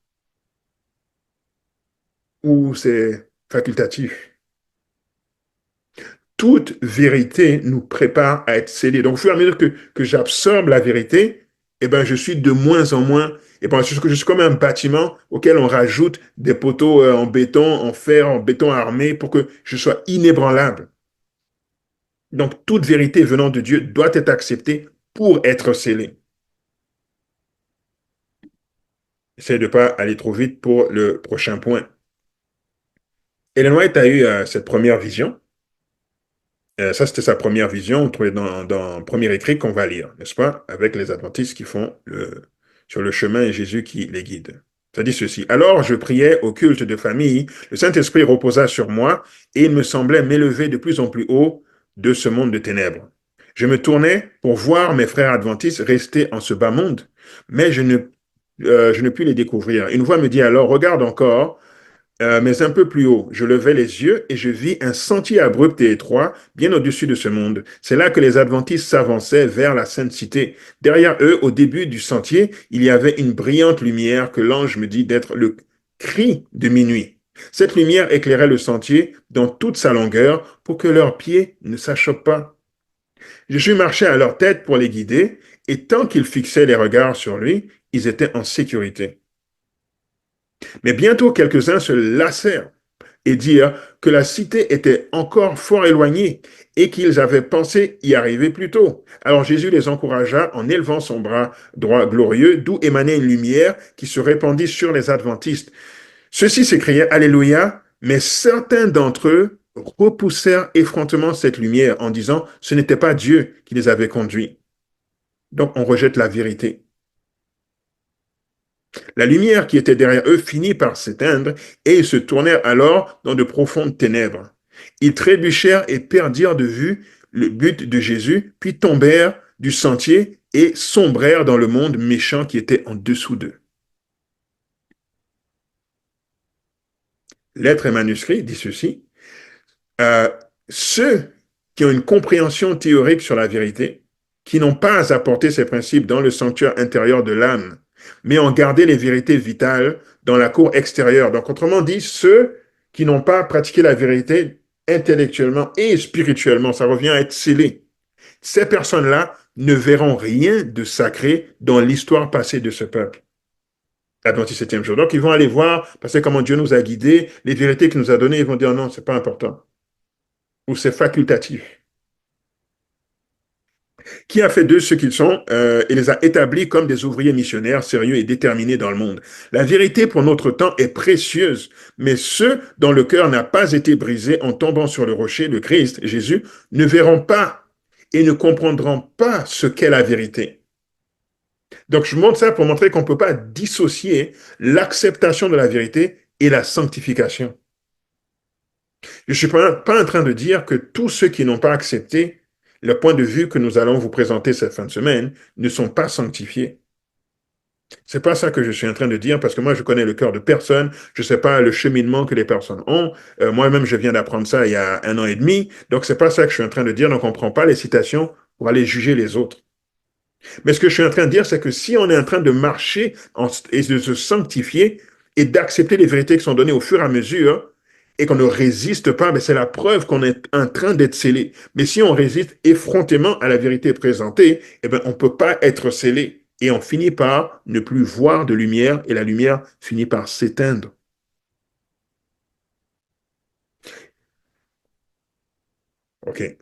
Ou c'est facultatif? Toute vérité nous prépare à être scellés. Donc au fur et à mesure que j'absorbe la vérité, eh ben, je suis de moins en moins, et ben, je suis comme un bâtiment auquel on rajoute des poteaux en béton, en fer, en béton armé pour que je sois inébranlable. Donc toute vérité venant de Dieu doit être acceptée pour être scellée. Essaye de ne pas aller trop vite pour le prochain point. Ellen White a eu cette première vision. Ça, c'était sa première vision, on trouvait dans le premier écrit qu'on va lire, n'est-ce pas? Avec les adventistes qui font sur le chemin et Jésus qui les guide. Ça dit ceci. Alors, je priais au culte de famille, le Saint-Esprit reposa sur moi et il me semblait m'élever de plus en plus haut de ce monde de ténèbres. Je me tournais pour voir mes frères adventistes rester en ce bas monde, mais je ne pus les découvrir. Une voix me dit alors, regarde encore, mais un peu plus haut. Je levai les yeux et je vis un sentier abrupt et étroit, bien au-dessus de ce monde. C'est là que les adventistes s'avançaient vers la sainte cité. Derrière eux, au début du sentier, il y avait une brillante lumière que l'ange me dit d'être le cri de minuit. Cette lumière éclairait le sentier dans toute sa longueur pour que leurs pieds ne s'achoppent pas. Jésus marchait à leur tête pour les guider, et tant qu'ils fixaient les regards sur lui, ils étaient en sécurité. Mais bientôt quelques-uns se lassèrent et dirent que la cité était encore fort éloignée et qu'ils avaient pensé y arriver plus tôt. Alors Jésus les encouragea en élevant son bras droit glorieux, d'où émanait une lumière qui se répandit sur les adventistes. Ceux-ci s'écriaient Alléluia, mais certains d'entre eux repoussèrent effrontément cette lumière en disant ce n'était pas Dieu qui les avait conduits. Donc on rejette la vérité. La lumière qui était derrière eux finit par s'éteindre et ils se tournèrent alors dans de profondes ténèbres. Ils trébuchèrent et perdirent de vue le but de Jésus, puis tombèrent du sentier et sombrèrent dans le monde méchant qui était en dessous d'eux. Lettre et manuscrit dit ceci. Euh, Ceux qui ont une compréhension théorique sur la vérité, qui n'ont pas apporté ces principes dans le sanctuaire intérieur de l'âme, mais ont gardé les vérités vitales dans la cour extérieure. Donc, autrement dit, ceux qui n'ont pas pratiqué la vérité intellectuellement et spirituellement, ça revient à être scellé. Ces personnes-là ne verront rien de sacré dans l'histoire passée de ce peuple. Adventiste septième jour. Donc, ils vont aller voir, parce que comment Dieu nous a guidés, les vérités qu'il nous a données, ils vont dire non, c'est pas important. Ou c'est facultatif. Qui a fait d'eux ce qu'ils sont et les a établis comme des ouvriers missionnaires sérieux et déterminés dans le monde. La vérité pour notre temps est précieuse, mais ceux dont le cœur n'a pas été brisé en tombant sur le rocher, le Christ, Jésus, ne verront pas et ne comprendront pas ce qu'est la vérité. Donc je montre ça pour montrer qu'on ne peut pas dissocier l'acceptation de la vérité et la sanctification. Je ne suis pas en train de dire que tous ceux qui n'ont pas accepté le point de vue que nous allons vous présenter cette fin de semaine ne sont pas sanctifiés. C'est pas ça que je suis en train de dire parce que moi je connais le cœur de personne, je sais pas le cheminement que les personnes ont. Moi-même je viens d'apprendre ça il y a 1 an et demi, donc c'est pas ça que je suis en train de dire. Donc on prend pas les citations pour aller juger les autres. Mais ce que je suis en train de dire, c'est que si on est en train de marcher et de se sanctifier et d'accepter les vérités qui sont données au fur et à mesure, et qu'on ne résiste pas, mais c'est la preuve qu'on est en train d'être scellé. Mais si on résiste effrontément à la vérité présentée, eh ben, on ne peut pas être scellé. Et on finit par ne plus voir de lumière, et la lumière finit par s'éteindre. OK.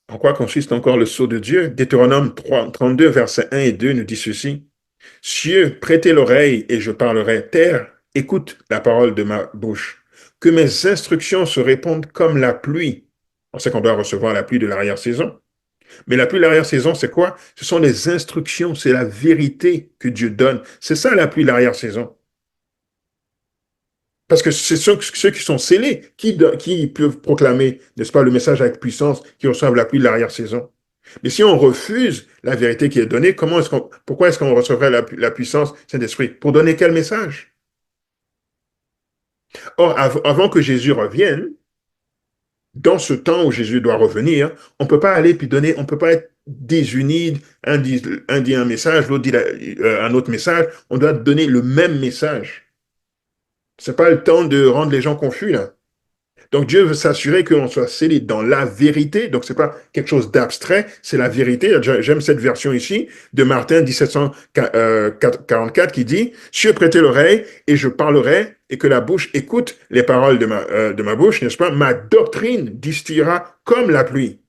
En quoi consiste encore le sceau de Dieu? Deutéronome 32, versets 1 et 2 nous dit ceci. Cieux, prêtez l'oreille et je parlerai. Terre, écoute la parole de ma bouche. Que mes instructions se répondent comme la pluie. On sait qu'on doit recevoir la pluie de l'arrière-saison. Mais la pluie de l'arrière-saison, c'est quoi? Ce sont les instructions, c'est la vérité que Dieu donne. C'est ça la pluie de l'arrière-saison. Parce que c'est ceux qui sont scellés qui peuvent proclamer, n'est-ce pas, le message avec puissance, qui reçoivent la pluie de l'arrière-saison. Mais si on refuse la vérité qui est donnée, pourquoi est-ce qu'on recevrait la puissance Saint-Esprit? Pour donner quel message? Or, avant que Jésus revienne, dans ce temps où Jésus doit revenir, on ne peut pas aller puis donner, on ne peut pas être désunis, un dit un message, l'autre dit un autre message, on doit donner le même message. C'est pas le temps de rendre les gens confus, là. Donc Dieu veut s'assurer que l'on soit scellé dans la vérité. Donc c'est pas quelque chose d'abstrait, c'est la vérité. J'aime cette version ici de Martin 1744 qui dit « Cieux, prêtez l'oreille et je parlerai et que la bouche écoute les paroles de ma bouche, n'est-ce pas? Ma doctrine distillera comme la pluie. »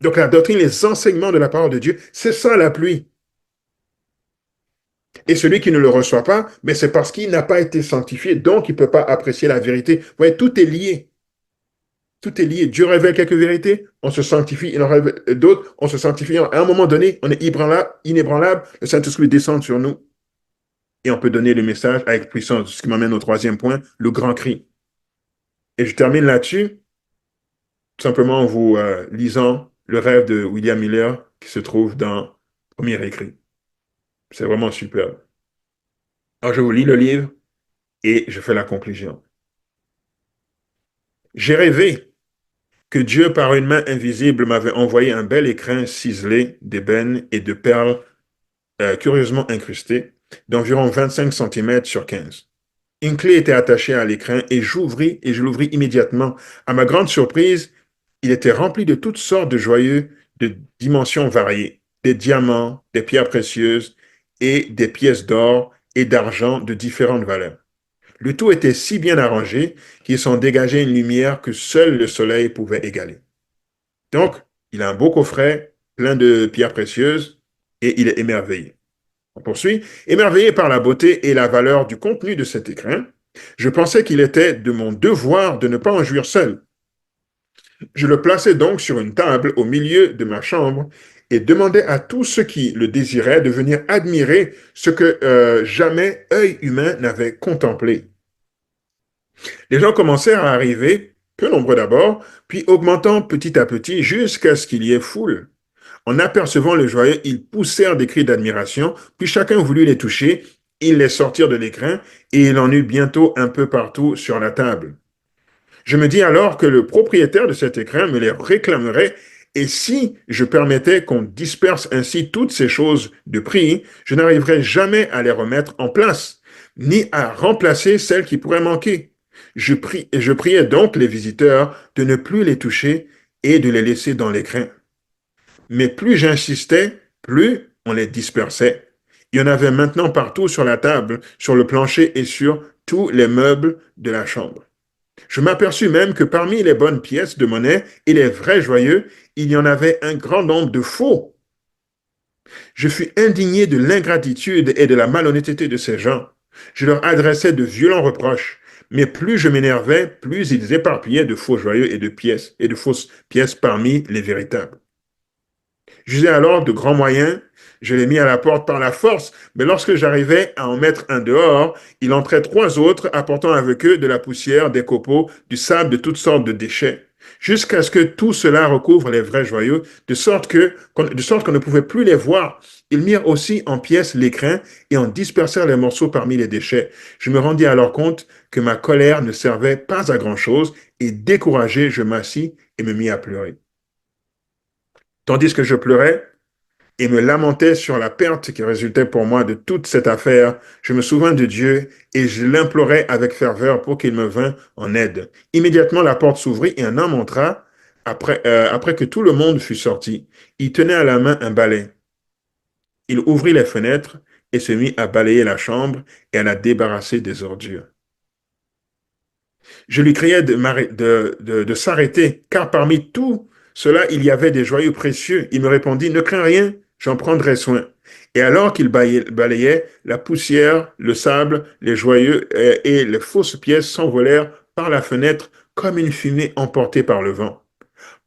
Donc la doctrine, les enseignements de la parole de Dieu, c'est ça la pluie. Et celui qui ne le reçoit pas, mais c'est parce qu'il n'a pas été sanctifié, donc il ne peut pas apprécier la vérité. Vous voyez, tout est lié. Tout est lié. Dieu révèle quelques vérités, on se sanctifie, il en révèle d'autres, on se sanctifie. À un moment donné, on est inébranlable, le Saint-Esprit descend sur nous et on peut donner le message avec puissance. Ce qui m'amène au troisième point, le grand cri. Et je termine là-dessus, tout simplement en vous lisant le rêve de William Miller qui se trouve dans Premier écrit. C'est vraiment superbe. Alors, je vous lis le livre et je fais la conclusion. J'ai rêvé que Dieu, par une main invisible, m'avait envoyé un bel écrin ciselé d'ébène et de perles curieusement incrustées, d'environ 25 cm sur 15. Une clé était attachée à l'écrin et je l'ouvris immédiatement. À ma grande surprise, il était rempli de toutes sortes de joyeux de dimensions variées, des diamants, des pierres précieuses et des pièces d'or et d'argent de différentes valeurs. Le tout était si bien arrangé qu'il s'en dégageait une lumière que seul le soleil pouvait égaler. Donc, il a un beau coffret plein de pierres précieuses et il est émerveillé. On poursuit. Émerveillé par la beauté et la valeur du contenu de cet écrin, je pensais qu'il était de mon devoir de ne pas en jouir seul. Je le plaçai donc sur une table au milieu de ma chambre et demandai à tous ceux qui le désiraient de venir admirer ce que jamais œil humain n'avait contemplé. Les gens commencèrent à arriver, peu nombreux d'abord, puis augmentant petit à petit jusqu'à ce qu'il y ait foule. En apercevant le joyeux, ils poussèrent des cris d'admiration, puis chacun voulut les toucher, ils les sortirent de l'écrin, et il en eut bientôt un peu partout sur la table. Je me dis alors que le propriétaire de cet écrin me les réclamerait, et si je permettais qu'on disperse ainsi toutes ces choses de prix, je n'arriverais jamais à les remettre en place, ni à remplacer celles qui pourraient manquer. Je priais donc les visiteurs de ne plus les toucher et de les laisser dans l'écrin. Mais plus j'insistais, plus on les dispersait. Il y en avait maintenant partout sur la table, sur le plancher et sur tous les meubles de la chambre. Je m'aperçus même que parmi les bonnes pièces de monnaie et les vrais joyeux, il y en avait un grand nombre de faux. Je fus indigné de l'ingratitude et de la malhonnêteté de ces gens. Je leur adressais de violents reproches, mais plus je m'énervais, plus ils éparpillaient de faux joyeux et de fausses pièces parmi les véritables. J'usais alors de grands moyens, je l'ai mis à la porte par la force, mais lorsque j'arrivais à en mettre un dehors, il entrait trois autres, apportant avec eux de la poussière, des copeaux, du sable, de toutes sortes de déchets, jusqu'à ce que tout cela recouvre les vrais joyaux, de sorte qu'on ne pouvait plus les voir. Ils mirent aussi en pièces l'écrin et en dispersèrent les morceaux parmi les déchets. Je me rendis alors compte que ma colère ne servait pas à grand-chose, et découragé, je m'assis et me mis à pleurer. Tandis que je pleurais, et me lamentais sur la perte qui résultait pour moi de toute cette affaire, je me souvins de Dieu et je l'implorai avec ferveur pour qu'il me vînt en aide. Immédiatement, la porte s'ouvrit et un homme entra après que tout le monde fut sorti. Il tenait à la main un balai. Il ouvrit les fenêtres et se mit à balayer la chambre et à la débarrasser des ordures. Je lui criai de s'arrêter, car parmi tout cela, il y avait des joyaux précieux. Il me répondit, ne crains rien, j'en prendrai soin. Et alors qu'il balayait, la poussière, le sable, les joyaux et les fausses pièces s'envolèrent par la fenêtre comme une fumée emportée par le vent.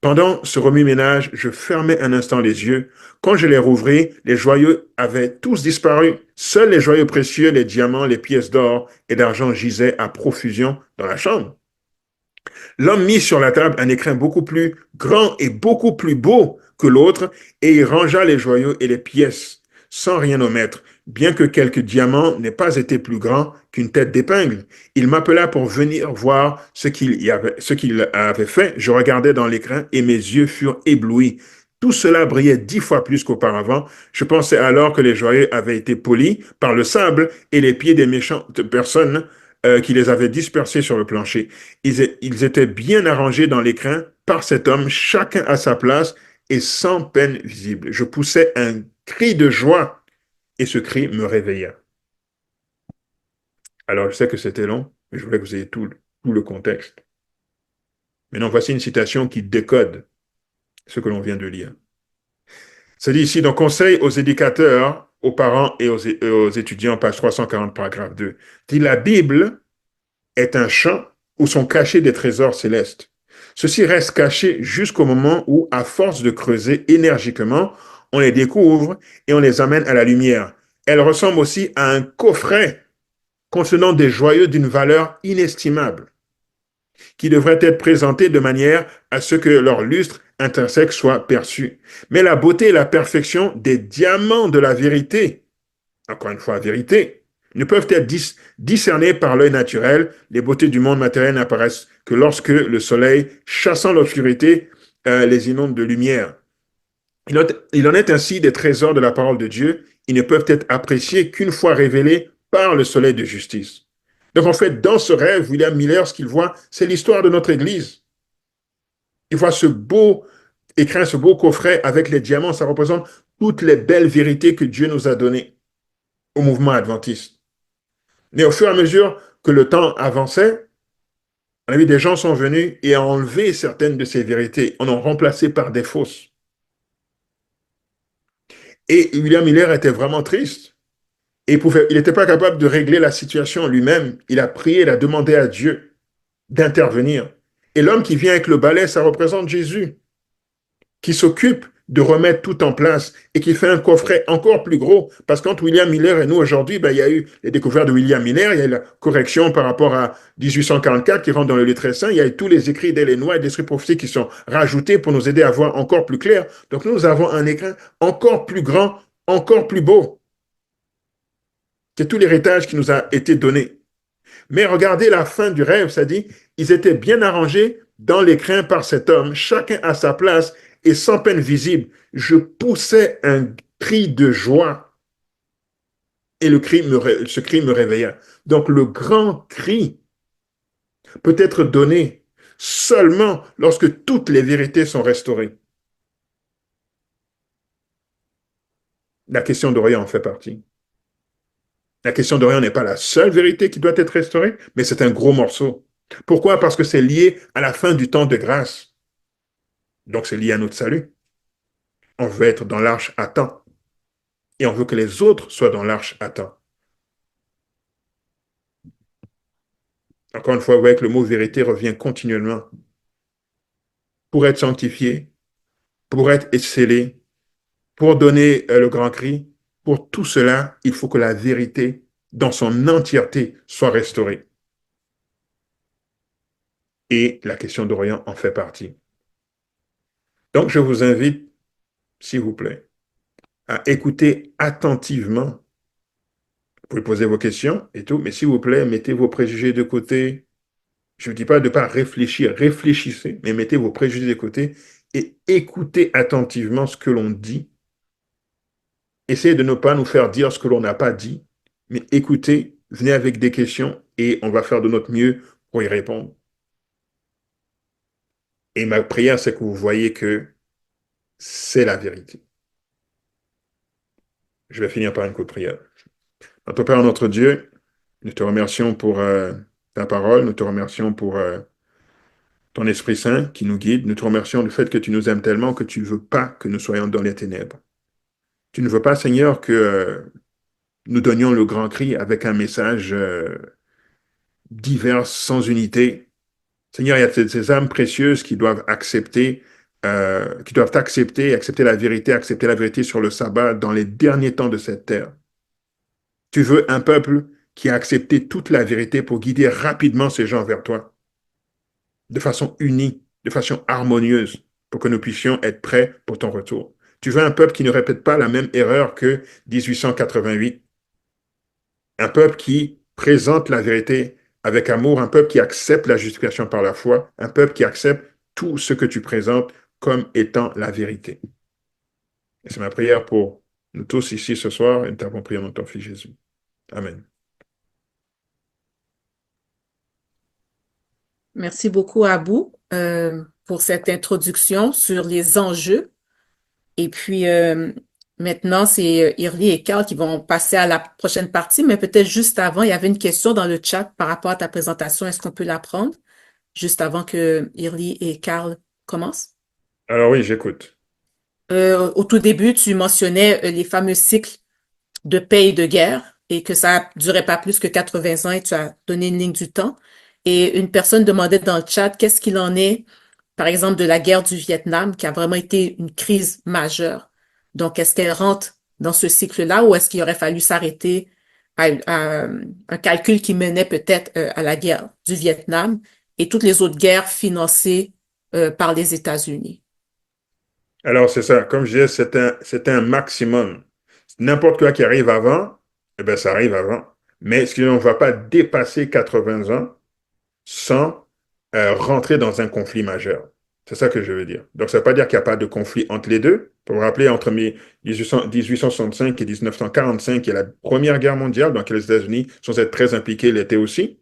Pendant ce remue-ménage, je fermai un instant les yeux. Quand je les rouvris, les joyaux avaient tous disparu. Seuls les joyaux précieux, les diamants, les pièces d'or et d'argent gisaient à profusion dans la chambre. L'homme mit sur la table un écrin beaucoup plus grand et beaucoup plus beau que l'autre, et il rangea les joyaux et les pièces, sans rien omettre, bien que quelques diamants n'aient pas été plus grands qu'une tête d'épingle. Il m'appela pour venir voir ce qu'il avait fait. Je regardai dans l'écrin et mes yeux furent éblouis. Tout cela brillait 10 fois plus qu'auparavant. Je pensais alors que les joyaux avaient été polis par le sable et les pieds des méchantes personnes qui les avaient dispersés sur le plancher. Ils étaient bien arrangés dans l'écrin par cet homme, chacun à sa place et sans peine visible. Je poussai un cri de joie et ce cri me réveilla. Alors, je sais que c'était long, mais je voulais que vous ayez tout le contexte. Maintenant, voici une citation qui décode ce que l'on vient de lire. Ça dit ici, donc, conseil aux éducateurs, aux parents et aux étudiants, page 340, paragraphe 2. Dit, la Bible est un champ où sont cachés des trésors célestes. Ceux-ci restent cachés jusqu'au moment où, à force de creuser énergiquement, on les découvre et on les amène à la lumière. Elle ressemble aussi à un coffret contenant des joyaux d'une valeur inestimable, qui devraient être présentés de manière à ce que leur lustre intrinsèque soit perçu. Mais la beauté et la perfection des diamants de la vérité, encore une fois, vérité, ne peuvent être discernées par l'œil naturel. Les beautés du monde matériel n'apparaissent que lorsque le soleil, chassant l'obscurité, les inonde de lumière. Il en est ainsi des trésors de la parole de Dieu. Ils ne peuvent être appréciés qu'une fois révélés par le soleil de justice. Donc en fait, dans ce rêve, William Miller, ce qu'il voit, c'est l'histoire de notre Église. Il voit ce beau écrin, ce beau coffret avec les diamants. Ça représente toutes les belles vérités que Dieu nous a données au mouvement adventiste. Mais au fur et à mesure que le temps avançait, on a vu des gens sont venus et ont enlevé certaines de ces vérités, on en remplacé par des fausses. Et William Miller était vraiment triste. Et il n'était pas capable de régler la situation lui-même. Il a prié, il a demandé à Dieu d'intervenir. Et l'homme qui vient avec le balai, ça représente Jésus, qui s'occupe de remettre tout en place et qui fait un coffret encore plus gros. Parce qu'entre William Miller et nous aujourd'hui, il y a eu les découvertes de William Miller, il y a eu la correction par rapport à 1844 qui rentre dans le livre très saint, il y a eu tous les écrits d'Ellen White, des esprits prophétiques qui sont rajoutés pour nous aider à voir encore plus clair. Donc nous avons un écrin encore plus grand, encore plus beau. C'est tout l'héritage qui nous a été donné. Mais regardez la fin du rêve, ça dit, ils étaient bien arrangés dans l'écrin par cet homme, chacun à sa place et sans peine visible. Je poussais un cri de joie et ce cri me réveilla. Donc le grand cri peut être donné seulement lorsque toutes les vérités sont restaurées. La question d'Orient en fait partie. La question d'Orient n'est pas la seule vérité qui doit être restaurée, mais c'est un gros morceau. Pourquoi? Parce que c'est lié à la fin du temps de grâce. Donc, c'est lié à notre salut. On veut être dans l'arche à temps. Et on veut que les autres soient dans l'arche à temps. Encore une fois, vous voyez que le mot vérité revient continuellement. Pour être sanctifié, pour être scellé, pour donner le grand cri, pour tout cela, il faut que la vérité, dans son entièreté, soit restaurée. Et la question d'Orient en fait partie. Donc, je vous invite, s'il vous plaît, à écouter attentivement. Vous pouvez poser vos questions et tout, mais s'il vous plaît, mettez vos préjugés de côté. Je ne dis pas de ne pas réfléchir, réfléchissez, mais mettez vos préjugés de côté et écoutez attentivement ce que l'on dit. Essayez de ne pas nous faire dire ce que l'on n'a pas dit, mais écoutez, venez avec des questions et on va faire de notre mieux pour y répondre. Et ma prière, c'est que vous voyez que c'est la vérité. Je vais finir par une courte prière. Notre Père, notre Dieu, nous te remercions pour ta parole, nous te remercions pour ton Esprit Saint qui nous guide, nous te remercions du fait que tu nous aimes tellement que tu ne veux pas que nous soyons dans les ténèbres. Tu ne veux pas, Seigneur, que nous donnions le grand cri avec un message divers, sans unité. Seigneur, il y a ces âmes précieuses qui doivent accepter accepter la vérité sur le sabbat dans les derniers temps de cette terre. Tu veux un peuple qui a accepté toute la vérité pour guider rapidement ces gens vers toi, de façon unie, de façon harmonieuse, pour que nous puissions être prêts pour ton retour. Tu veux un peuple qui ne répète pas la même erreur que 1888. Un peuple qui présente la vérité avec amour, un peuple qui accepte la justification par la foi, un peuple qui accepte tout ce que tu présentes comme étant la vérité. Et c'est ma prière pour nous tous ici ce soir, et nous t'avons prié en ton Fils Jésus. Amen. Merci beaucoup, Abou, pour cette introduction sur les enjeux. Et puis, maintenant, c'est Irly et Carl qui vont passer à la prochaine partie, mais peut-être juste avant, il y avait une question dans le chat par rapport à ta présentation. Est-ce qu'on peut la prendre juste avant que Irly et Carl commencent? Alors oui, j'écoute. Au tout début, tu mentionnais les fameux cycles de paix et de guerre et que ça durait pas plus que 80 ans et tu as donné une ligne du temps. Et une personne demandait dans le chat qu'est-ce qu'il en est, par exemple, de la guerre du Vietnam qui a vraiment été une crise majeure. Donc, est-ce qu'elle rentre dans ce cycle-là ou est-ce qu'il aurait fallu s'arrêter à un calcul qui menait peut-être à la guerre du Vietnam et toutes les autres guerres financées par les États-Unis? Alors c'est ça, comme je disais, c'est un maximum. N'importe quoi qui arrive avant, eh bien, ça arrive avant. Mais ce qu'on ne va pas dépasser 80 ans sans rentrer dans un conflit majeur. C'est ça que je veux dire. Donc, ça ne veut pas dire qu'il n'y a pas de conflit entre les deux. Pour vous rappeler, entre 1865 et 1945, il y a la Première Guerre mondiale, dans laquelle les États-Unis, sans être très impliqués, l'étaient aussi.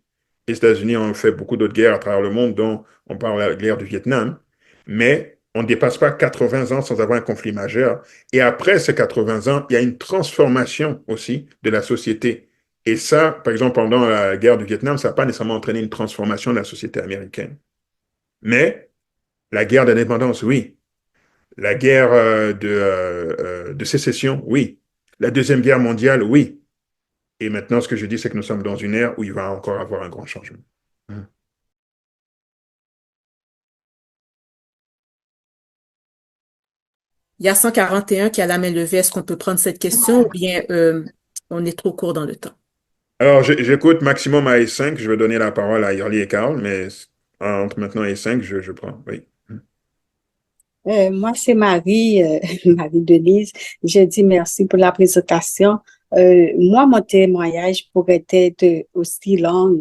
Les États-Unis ont fait beaucoup d'autres guerres à travers le monde, dont on parle de la guerre du Vietnam. Mais on ne dépasse pas 80 ans sans avoir un conflit majeur. Et après ces 80 ans, il y a une transformation aussi de la société. Et ça, par exemple, pendant la guerre du Vietnam, ça n'a pas nécessairement entraîné une transformation de la société américaine. Mais la guerre d'indépendance, oui. La guerre de sécession, oui. La Deuxième Guerre mondiale, oui. Et maintenant, ce que je dis, c'est que nous sommes dans une ère où il va encore avoir un grand changement. Il y a 141 qui a la main levée. Est-ce qu'on peut prendre cette question ou bien on est trop court dans le temps? Alors, j'écoute maximum à E5. Je vais donner la parole à Yorli et Carl, mais entre maintenant et 5, je prends. Oui. Moi, c'est Marie, Marie-Denise. Je dis merci pour la présentation. Moi, mon témoignage pourrait être aussi long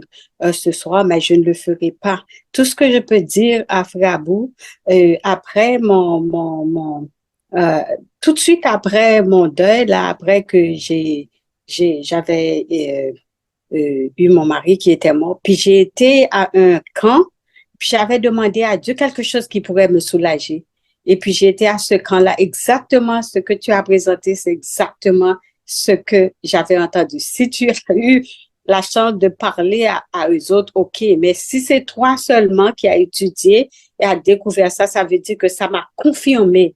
ce soir, mais je ne le ferai pas. Tout ce que je peux dire à Frabou, après euh, tout de suite après mon deuil, là, après que j'avais eu mon mari qui était mort, puis j'ai été à un camp, puis j'avais demandé à Dieu quelque chose qui pourrait me soulager. Et puis j'ai été à ce camp-là. Exactement ce que tu as présenté, c'est exactement ce que j'avais entendu. Si tu as eu la chance de parler à eux autres, OK. Mais si c'est toi seulement qui as étudié et a découvert ça, ça veut dire que ça m'a confirmé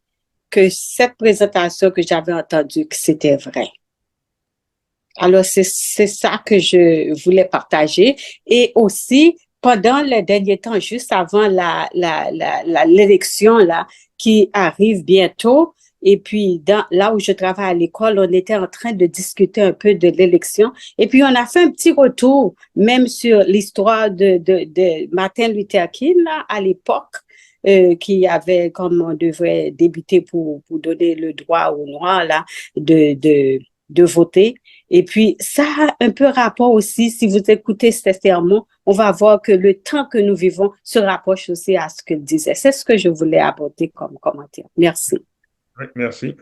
que cette présentation que j'avais entendue, que c'était vrai. Alors, c'est ça que je voulais partager. Et aussi, pendant les derniers temps, juste avant l'élection là, qui arrive bientôt, et puis là où je travaille à l'école, on était en train de discuter un peu de l'élection. Et puis, on a fait un petit retour, même sur l'histoire de Martin Luther King là, à l'époque. Qui avait, comme on devrait débuter pour donner le droit aux Noirs là, de voter. Et puis, ça a un peu rapport aussi, si vous écoutez ces sermons, on va voir que le temps que nous vivons se rapproche aussi à ce qu'il disait. C'est ce que je voulais apporter comme commentaire. Merci. Oui, merci.